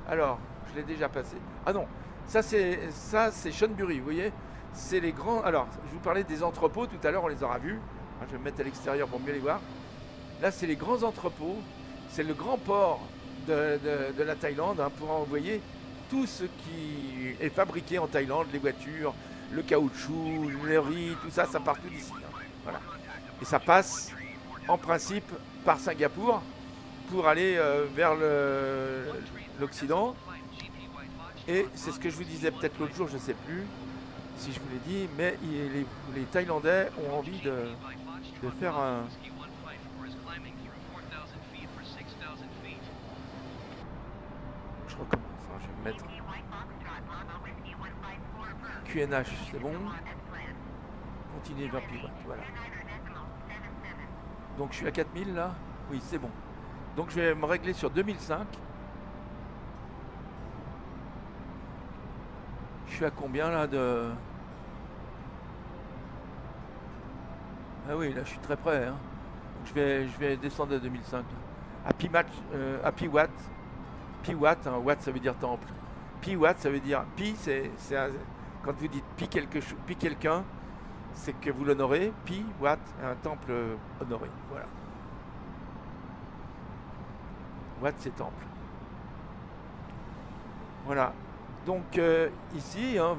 Alors, je l'ai déjà passé. Ah non, ça c'est Chonburi, vous voyez. C'est les grands... Alors, je vous parlais des entrepôts, tout à l'heure on les aura vus. Je vais me mettre à l'extérieur pour mieux les voir. Là c'est les grands entrepôts. C'est le grand port de la Thaïlande hein, pour envoyer tout ce qui est fabriqué en Thaïlande, les voitures, le caoutchouc, le riz, tout ça, ça part tout d'ici. Hein. Voilà. Et ça passe, en principe, par Singapour pour aller vers l'Occident. Et c'est ce que je vous disais peut-être l'autre jour, je ne sais plus si je vous l'ai dit, mais les Thaïlandais ont envie de faire un... Je recommence, hein, je vais me mettre... QNH, c'est bon. Continuer vers pilote, voilà. Donc je suis à 4000 là. Oui, c'est bon. Donc je vais me régler sur 2005. Je suis à combien là de... Ah oui, là je suis très près. Hein. Je vais descendre à 2005. Là. À pi watt. Pi watt, hein, watt ça veut dire temple. Pi watt ça veut dire pi, quand vous dites pi quelqu'un, c'est que vous l'honorez. Pi watt, un temple honoré. Voilà. Watt c'est temple. Voilà. Donc ici, hein,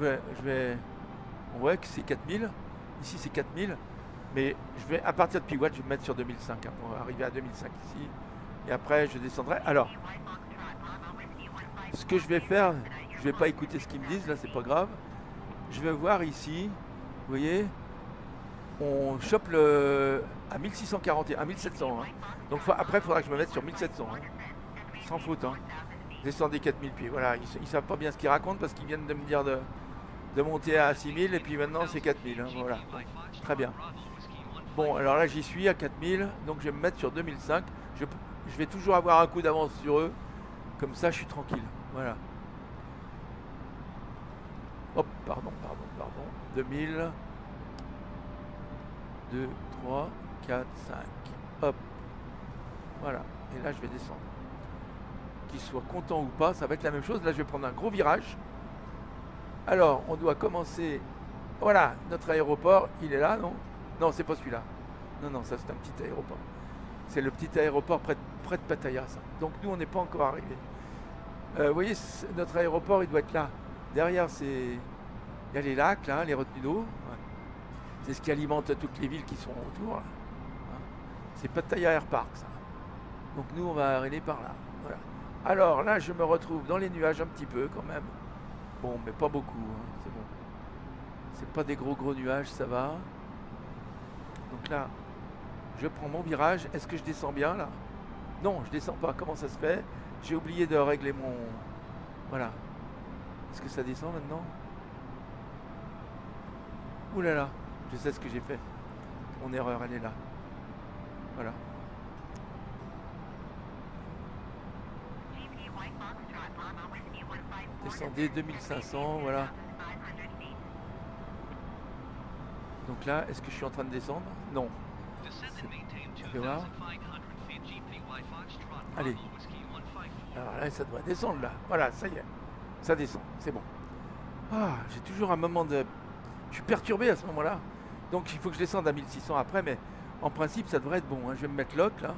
on voit que c'est 4000. Ici c'est 4000. Mais je vais, à partir de pi watt, je vais me mettre sur 2005 hein, pour arriver à 2005 ici. Et après, je descendrai. Alors, ce que je vais faire, je vais pas écouter ce qu'ils me disent, là, c'est pas grave. Je vais voir ici, vous voyez, on chope à 1641, à 1700. Hein. Donc après, il faudra que je me mette sur 1700. Hein. Sans faute. Hein. Descendez 4000 pieds. Voilà, ils savent pas bien ce qu'ils racontent parce qu'ils viennent de me dire de monter à 6000 et puis maintenant c'est 4000. Hein. Voilà, très bien. Bon, alors là j'y suis à 4000, donc je vais me mettre sur 2005. Je vais toujours avoir un coup d'avance sur eux, comme ça je suis tranquille. Voilà. Hop, pardon. 2000, 2, 3, 4, 5. Hop. Voilà. Et là je vais descendre. Qu'ils soient contents ou pas, ça va être la même chose. Là je vais prendre un gros virage. Alors, on doit commencer. Voilà, notre aéroport, il est là, non? Non, c'est pas celui-là. Non, ça c'est un petit aéroport. C'est le petit aéroport près de Pattaya, ça. Donc nous, on n'est pas encore arrivé. Vous voyez, notre aéroport, il doit être là. Derrière, il y a les lacs, là, les retenues d'eau. Ouais. C'est ce qui alimente toutes les villes qui sont autour. Hein. C'est Pattaya Air Park, ça. Donc nous, on va arriver par là. Voilà. Alors là, je me retrouve dans les nuages un petit peu, quand même. Bon, mais pas beaucoup, hein. C'est bon. C'est pas des gros nuages, ça va. Donc là, je prends mon virage. Est-ce que je descends bien là? Non, je descends pas. Comment ça se fait? J'ai oublié de régler mon... Voilà. Est-ce que ça descend maintenant? Ouh là là, je sais ce que j'ai fait. Mon erreur, elle est là. Voilà. Descendez 2500, voilà. Donc là, est-ce que je suis en train de descendre? Non. Tu peux voir? Allez. Alors là, ça doit descendre là. Voilà, ça y est. Ça descend, c'est bon. Ah, j'ai toujours un moment de... Je suis perturbé à ce moment-là. Donc il faut que je descende à 1600 après, mais en principe, ça devrait être bon. Hein. Je vais me mettre lock là.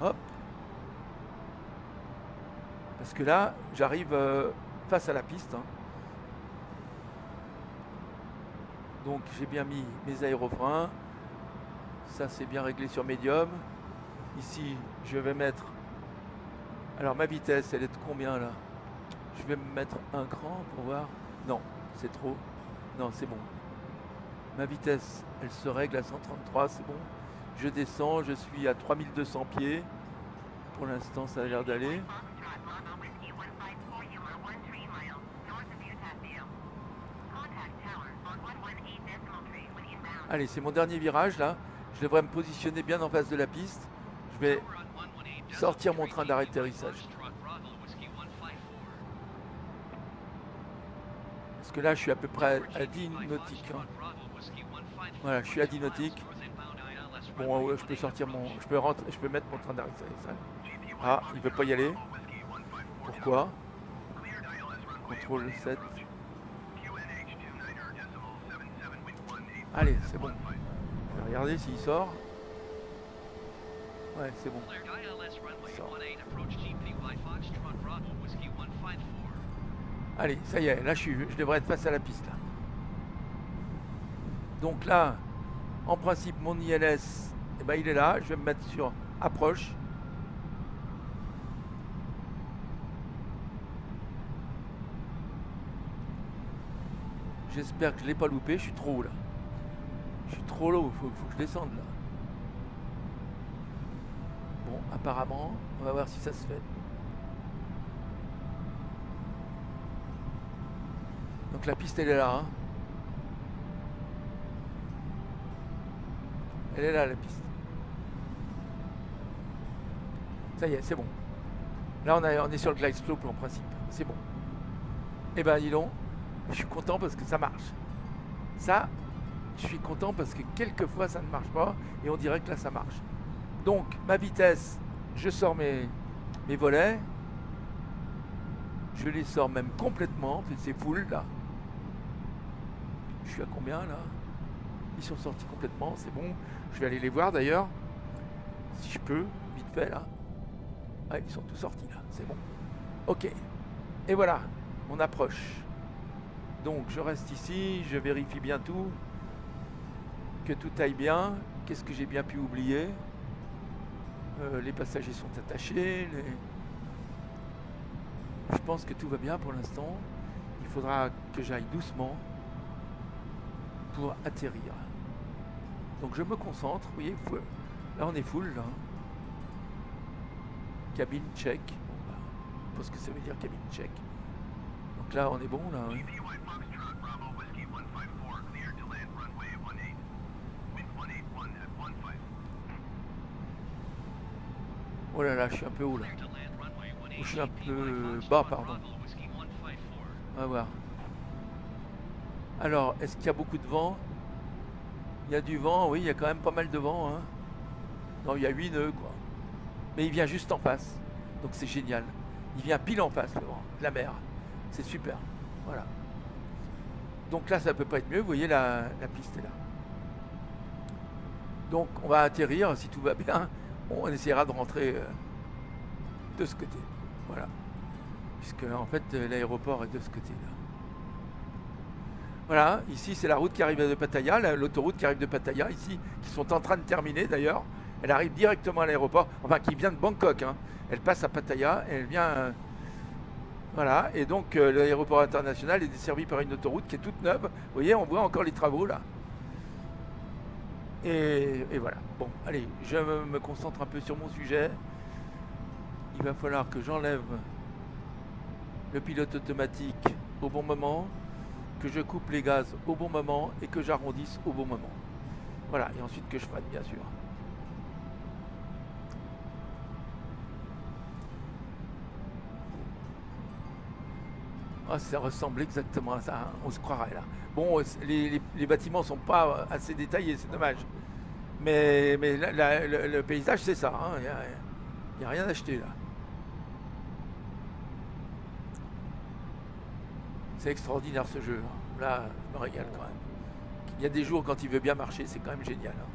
Hop. Parce que là, j'arrive face à la piste. Hein. Donc j'ai bien mis mes aérofreins. Ça c'est bien réglé sur médium. Ici je vais mettre... Alors ma vitesse elle est de combien là? Je vais me mettre un cran pour voir. Non, c'est trop. Non, c'est bon. Ma vitesse elle se règle à 133, c'est bon. Je descends, je suis à 3200 pieds. Pour l'instant ça a l'air d'aller. Allez, c'est mon dernier virage là. Je devrais me positionner bien en face de la piste. Je vais sortir mon train d'atterrissage. Parce que là, je suis à peu près à 10 nautiques. Hein. Voilà, je suis à 10 nautiques. Bon, je peux sortir mon... Je peux mettre mon train d'atterrissage. Ah, il ne veut pas y aller. Pourquoi? Contrôle 7. Allez, c'est bon. Je vais regarder s'il sort. Ouais, c'est bon. Il sort. Allez, ça y est, là je devrais être face à la piste. Là. Donc là, en principe, mon ILS, eh ben, il est là. Je vais me mettre sur approche. J'espère que je ne l'ai pas loupé. Je suis trop haut là. Je suis trop low, faut que je descende là. Bon, apparemment, on va voir si ça se fait. Donc la piste elle est là. Hein. Elle est là la piste. Ça y est, c'est bon. Là on est sur le glide slope en principe. C'est bon. Et ben dis donc, je suis content parce que ça marche. Ça, je suis content parce que quelquefois ça ne marche pas et on dirait que là ça marche. Donc ma vitesse, je sors mes volets, je les sors même complètement, c'est full là. Je suis à combien là? Ils sont sortis complètement, c'est bon. Je vais aller les voir d'ailleurs, si je peux, vite fait là. Ouais, ils sont tous sortis là, c'est bon. Ok, et voilà, mon approche. Donc je reste ici, je vérifie bien tout, que tout aille bien. Qu'est-ce que j'ai bien pu oublier? Les passagers sont attachés. Je pense que tout va bien pour l'instant. Il faudra que j'aille doucement pour atterrir. Donc je me concentre. Vous voyez, là on est full. Là. Cabine check. Bon, bah, je pense que ça veut dire cabine check. Donc là on est bon là. Hein. Oh là là, je suis un peu haut là. Je suis un peu bas, pardon. On va voir. Alors, est-ce qu'il y a beaucoup de vent? Il y a du vent, oui, il y a quand même pas mal de vent. Hein. Non, il y a 8 nœuds, quoi. Mais il vient juste en face. Donc c'est génial. Il vient pile en face, le vent, la mer. C'est super. Voilà. Donc là, ça peut pas être mieux. Vous voyez, la piste est là. Donc, on va atterrir, si tout va bien. On essaiera de rentrer de ce côté. Voilà. Puisque en fait l'aéroport est de ce côté-là. Voilà, ici c'est la route qui arrive de Pattaya, l'autoroute qui arrive de Pattaya, ici, qui sont en train de terminer d'ailleurs. Elle arrive directement à l'aéroport, enfin qui vient de Bangkok. Hein. Elle passe à Pattaya et elle vient. Voilà, et donc l'aéroport international est desservi par une autoroute qui est toute neuve. Vous voyez, on voit encore les travaux là. Et voilà. Bon, allez, je me concentre un peu sur mon sujet. Il va falloir que j'enlève le pilote automatique au bon moment, que je coupe les gaz au bon moment et que j'arrondisse au bon moment. Voilà, et ensuite que je freine, bien sûr. Ah, ça ressemble exactement à ça, hein. On se croirait là. Bon, les bâtiments sont pas assez détaillés, c'est dommage. Mais le paysage, c'est ça. Il n'y a rien à acheter là. C'est extraordinaire ce jeu. Hein. Là, je me régale quand même. Il y a des jours quand il veut bien marcher, c'est quand même génial. Hein.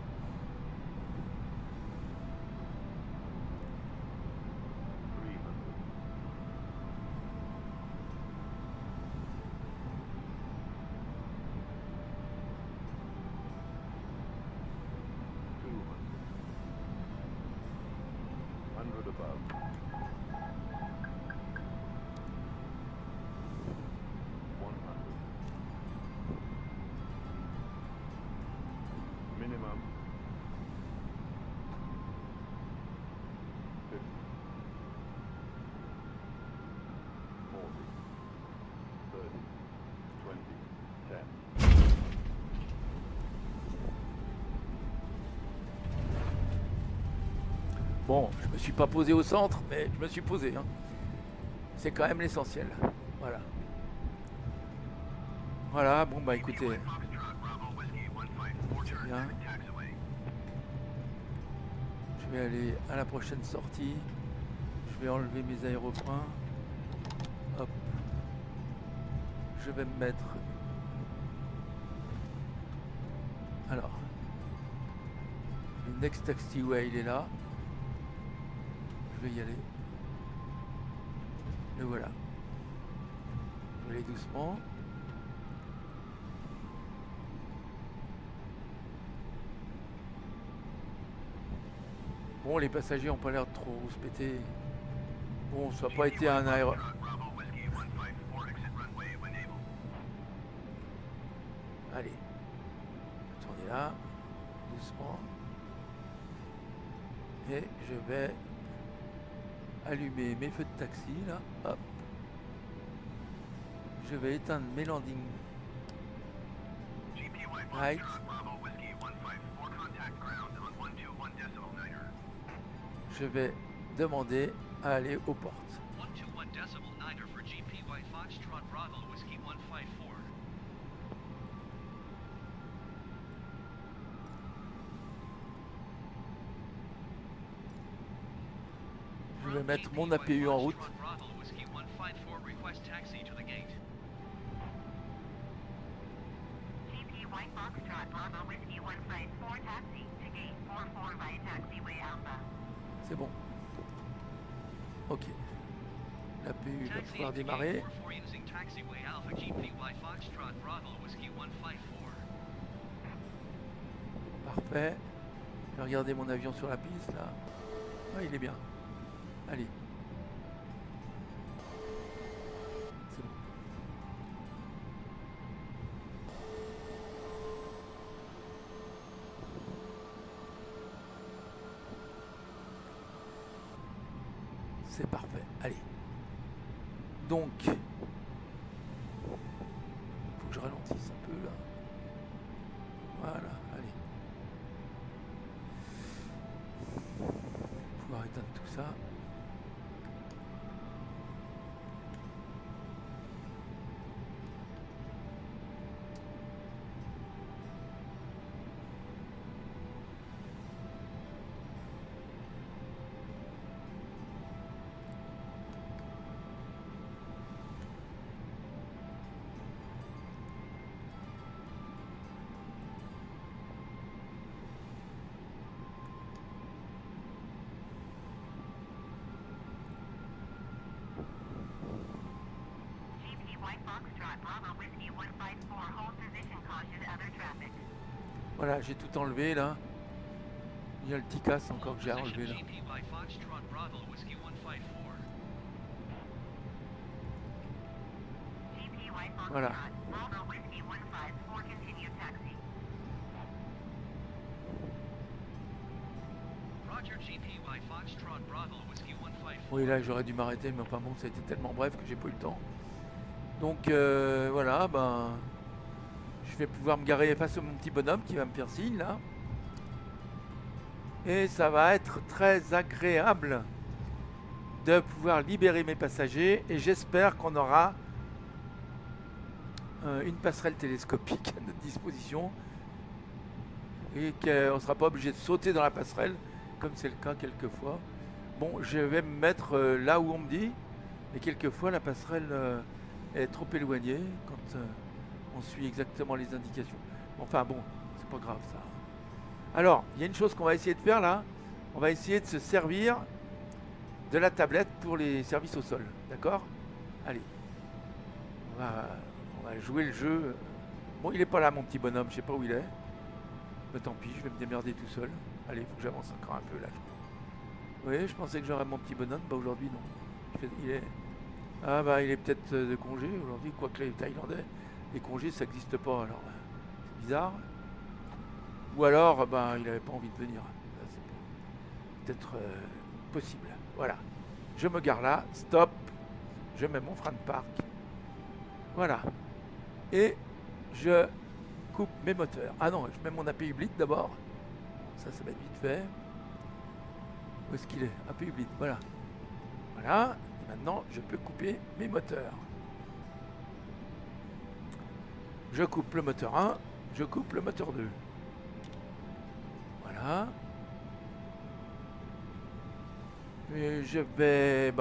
Bon, je me suis pas posé au centre, mais je me suis posé. Hein. C'est quand même l'essentiel. Voilà. Voilà, bon bah écoutez. C'est bien. Je vais aller à la prochaine sortie. Je vais enlever mes aérofreins. Hop. Je vais me mettre. Alors. Le Next Taxiway, il est là. Je vais y aller. Le voilà. Je vais aller doucement. Bon, les passagers n'ont pas l'air de trop se péter. Bon, ça n'a pas été un aéro. Allez. Tournez là. Doucement. Et je vais allumer mes feux de taxi là. Hop. Je vais éteindre mes landing lights. Je vais demander à aller aux portes. vais mettre mon APU en route. C'est bon. Ok. L'APU va pouvoir démarrer. Parfait. Je vais regarder mon avion sur la piste là. Ah, il est bien. Allez. C'est bon. C'est parfait. Allez. Donc, faut que je ralentisse un peu là. Voilà, allez. Pouvoir éteindre tout ça. Voilà, j'ai tout enlevé là. Il y a le TICAS encore que j'ai enlevé là. Voilà. Oui, là j'aurais dû m'arrêter, mais enfin bon, ça a été tellement bref que j'ai pas eu le temps. Donc voilà, ben je vais pouvoir me garer face à mon petit bonhomme qui va me faire signe là. Et ça va être très agréable de pouvoir libérer mes passagers. Et j'espère qu'on aura une passerelle télescopique à notre disposition. Et qu'on ne sera pas obligé de sauter dans la passerelle, comme c'est le cas quelquefois. Bon, je vais me mettre là où on me dit. Mais quelquefois la passerelle est trop éloignée quand on suit exactement les indications. Enfin bon, c'est pas grave ça. Alors, il y a une chose qu'on va essayer de faire là. On va essayer de se servir de la tablette pour les services au sol. D'accord? Allez. On va jouer le jeu. Bon, il est pas là mon petit bonhomme, je sais pas où il est. Mais tant pis, je vais me démerder tout seul. Allez, il faut que j'avance encore un peu là. Oui, je pensais que j'aurais mon petit bonhomme. Bah aujourd'hui non. Il est... Ah bah il est peut-être de congé aujourd'hui, quoique les Thaïlandais, les congés ça n'existe pas, alors c'est bizarre. Ou alors ben il n'avait pas envie de venir. C'est peut-être possible. Voilà. Je me gare là, stop. Je mets mon frein de parc. Voilà. Et je coupe mes moteurs. Ah non, je mets mon APU Blitz d'abord. Ça va être vite fait. Où est-ce qu'il est? APU Blitz, voilà. Voilà. Et maintenant, je peux couper mes moteurs. Je coupe le moteur 1. Je coupe le moteur 2. Voilà. Et je vais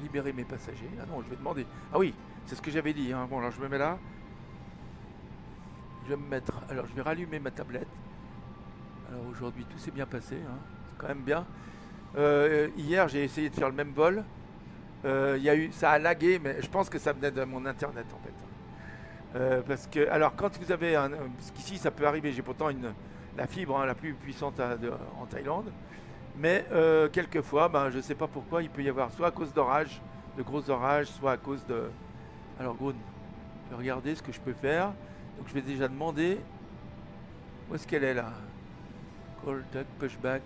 libérer mes passagers. Ah non, je vais demander. Ah oui, c'est ce que j'avais dit. Hein. Bon, alors je me mets là. Je vais me mettre. Alors, je vais rallumer ma tablette. Alors aujourd'hui, tout s'est bien passé. Hein. C'est quand même bien. Hier, j'ai essayé de faire le même vol. Ça a lagué, mais je pense que ça venait de mon internet en fait. Parce que, alors, quand vous avez parce qu'ici, ça peut arriver. J'ai pourtant la fibre la plus puissante en Thaïlande. Mais quelquefois, je ne sais pas pourquoi, il peut y avoir soit à cause d'orages, de gros orages, soit à cause de... Alors Groon, je vais regarder ce que je peux faire. Donc je vais déjà demander... Où est-ce qu'elle est là? Call, tug, pushback.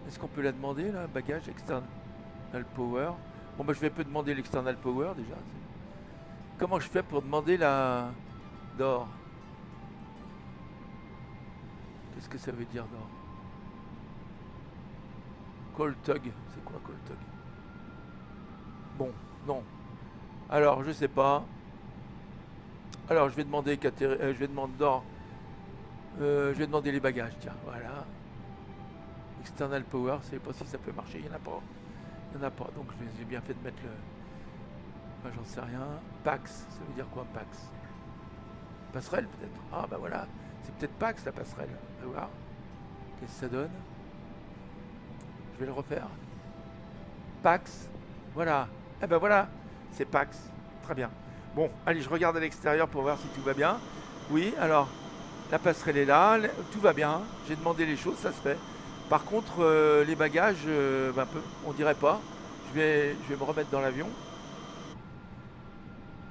Est-ce qu'on peut la demander là? Bagage, external power. Bon je vais peu demander l'external power déjà. Comment je fais pour demander la... d'or? Qu'est-ce que ça veut dire d'or? Call tug, c'est quoi call tug? Bon, non. Alors, je sais pas. Alors, je vais demander je vais demander d'or. Je vais demander les bagages, tiens, voilà. External power, je sais pas si ça peut marcher, il n'y en a pas. Il Il n'y en a pas, donc j'ai bien fait de mettre le... Enfin, j'en sais rien. Pax, ça veut dire quoi Pax? Passerelle peut-être. Ah bah voilà, c'est peut-être Pax la passerelle. On va voir. Qu'est-ce que ça donne? Je vais le refaire. Pax. Voilà. Eh ben voilà, c'est Pax. Très bien. Bon, allez, je regarde à l'extérieur pour voir si tout va bien. Oui, alors, la passerelle est là, tout va bien. J'ai demandé les choses, ça se fait. Par contre, les bagages, on dirait pas. Je vais me remettre dans l'avion.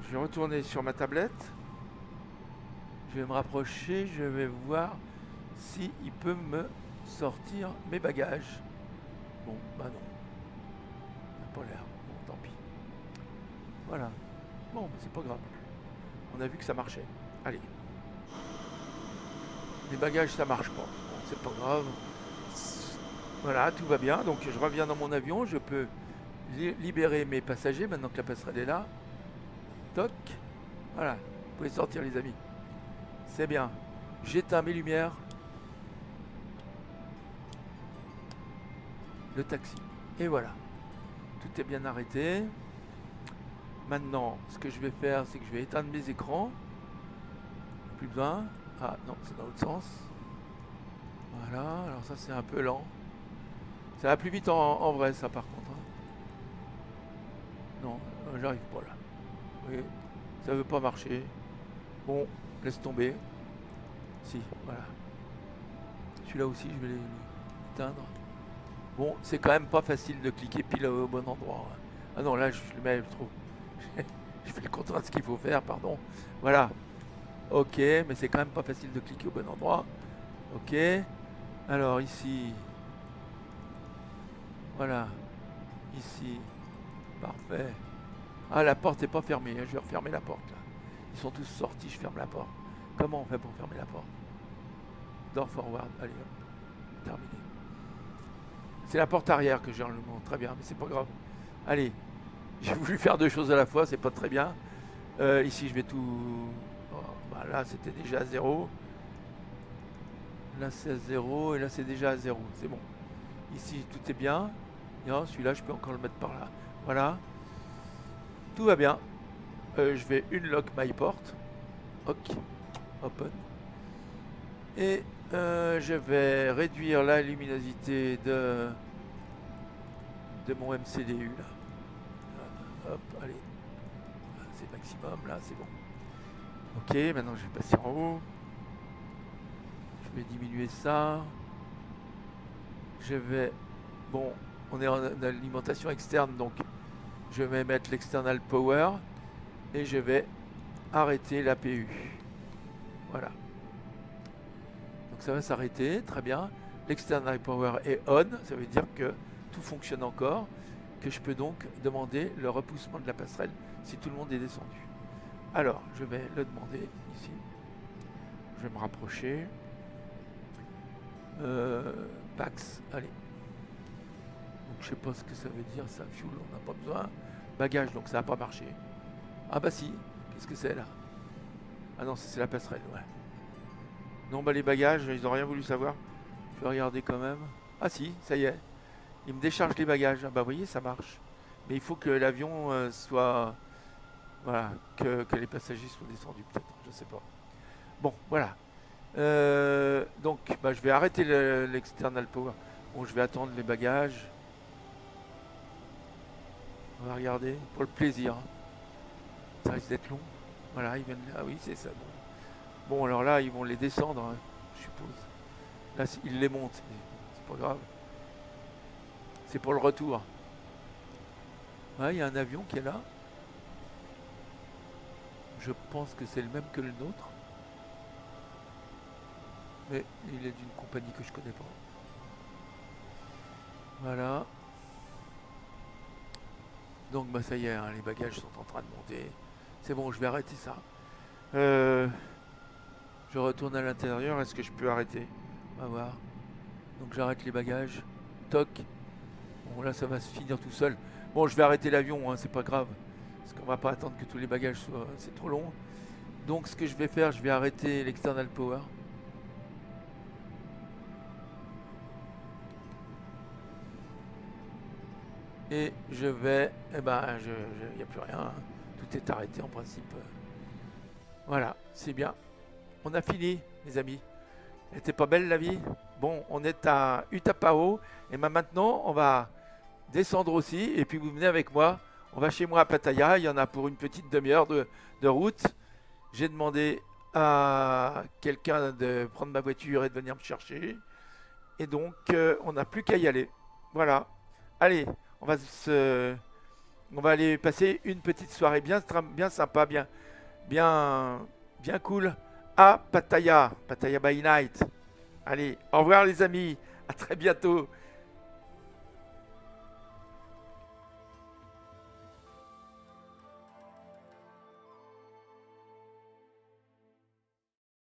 Je vais retourner sur ma tablette. Je vais me rapprocher, je vais voir si il peut me sortir mes bagages. Bon, bah non. Ça n'a pas l'air. Bon, tant pis. Voilà. Bon, mais c'est pas grave. On a vu que ça marchait. Allez. Les bagages, ça marche pas. Bon, c'est pas grave. Voilà, tout va bien. Donc je reviens dans mon avion. Je peux libérer mes passagers maintenant que la passerelle est là. Toc. Voilà. Vous pouvez sortir, les amis. C'est bien. J'éteins mes lumières. Le taxi. Et voilà. Tout est bien arrêté. Maintenant, ce que je vais faire, c'est que je vais éteindre mes écrans. Plus besoin. Ah non, c'est dans l'autre sens. Voilà. Alors ça, c'est un peu lent. Ça va plus vite en vrai, ça, par contre. Hein. Non, j'arrive pas là. Oui, ça veut pas marcher. Bon, laisse tomber. Si, voilà. Celui-là aussi, je vais l'éteindre. Bon, c'est quand même pas facile de cliquer pile au bon endroit. Ah non, là, je le mets trop. Je fais le contraire de ce qu'il faut faire, pardon. Voilà. Ok, mais c'est quand même pas facile de cliquer au bon endroit. Ok. Alors, ici. Voilà. Ici. Parfait. Ah, la porte n'est pas fermée. Hein. Je vais refermer la porte, là. Ils sont tous sortis, je ferme la porte. Comment on fait pour fermer la porte? Door forward. Allez, hop. Terminé. C'est la porte arrière que j'ai en le moment. Très bien, mais c'est pas grave. Allez. J'ai voulu faire deux choses à la fois, c'est pas très bien. Ici, je vais tout... Oh, bah là, c'était déjà à 0. Là, c'est à 0. Et là, c'est déjà à 0. C'est bon. Ici, tout est bien. Et celui-là, je peux encore le mettre par là. Voilà. Tout va bien. Je vais unlock my port. Ok. Open. Et je vais réduire la luminosité de mon MCDU, là. Hop, allez. C'est maximum, là, c'est bon. Ok, maintenant je vais passer en haut. Je vais diminuer ça. Je vais... Bon, on est en alimentation externe, donc je vais mettre l'external power. Et je vais arrêter l'APU. Voilà. Donc ça va s'arrêter, très bien. L'external power est on, ça veut dire que tout fonctionne encore. Que je peux donc demander le repoussement de la passerelle si tout le monde est descendu. Alors, je vais le demander ici. Je vais me rapprocher. Pax, allez. Donc, je sais pas ce que ça veut dire, ça, fuel, on n'a pas besoin. Bagage, donc ça n'a pas marché. Ah bah si, qu'est-ce que c'est là? Ah non, c'est la passerelle, ouais. Non, bah les bagages, ils n'ont rien voulu savoir. Je vais regarder quand même. Ah si, ça y est. Il me décharge les bagages. Ah bah vous voyez, ça marche. Mais il faut que l'avion soit... Voilà, que les passagers soient descendus peut-être, je sais pas. Bon, voilà. Donc, bah, je vais arrêter l'external power. Bon, je vais attendre les bagages. On va regarder, pour le plaisir. Ça risque d'être long. Voilà, ils viennent... Ah oui, c'est ça. Bon, alors là, ils vont les descendre, hein, je suppose. Là, ils les montent, c'est pas grave. C'est pour le retour. Ouais, il y a un avion qui est là. Je pense que c'est le même que le nôtre. Mais il est d'une compagnie que je connais pas. Voilà. Donc bah ça y est, hein, les bagages sont en train de monter. C'est bon, je vais arrêter ça. Je retourne à l'intérieur. Est-ce que je peux arrêter? On va voir. Donc j'arrête les bagages. Toc. Bon là ça va se finir tout seul. Bon, je vais arrêter l'avion, hein, c'est pas grave. Parce qu'on va pas attendre que tous les bagages soient... C'est trop long. Donc ce que je vais faire, je vais arrêter l'external power. Et je vais... Eh ben, il n'y a plus rien. Hein. Tout est arrêté en principe. Voilà, c'est bien. On a fini, mes amis. Elle était pas belle la vie? Bon, on est à Utapao. Et maintenant, on va descendre aussi. Et puis vous venez avec moi. On va chez moi à Pattaya. Il y en a pour une petite demi-heure de route. J'ai demandé à quelqu'un de prendre ma voiture et de venir me chercher. Et donc, on n'a plus qu'à y aller. Voilà. Allez, on va aller passer une petite soirée bien sympa, bien cool à Pattaya, Pattaya by Night. Allez, au revoir les amis, à très bientôt.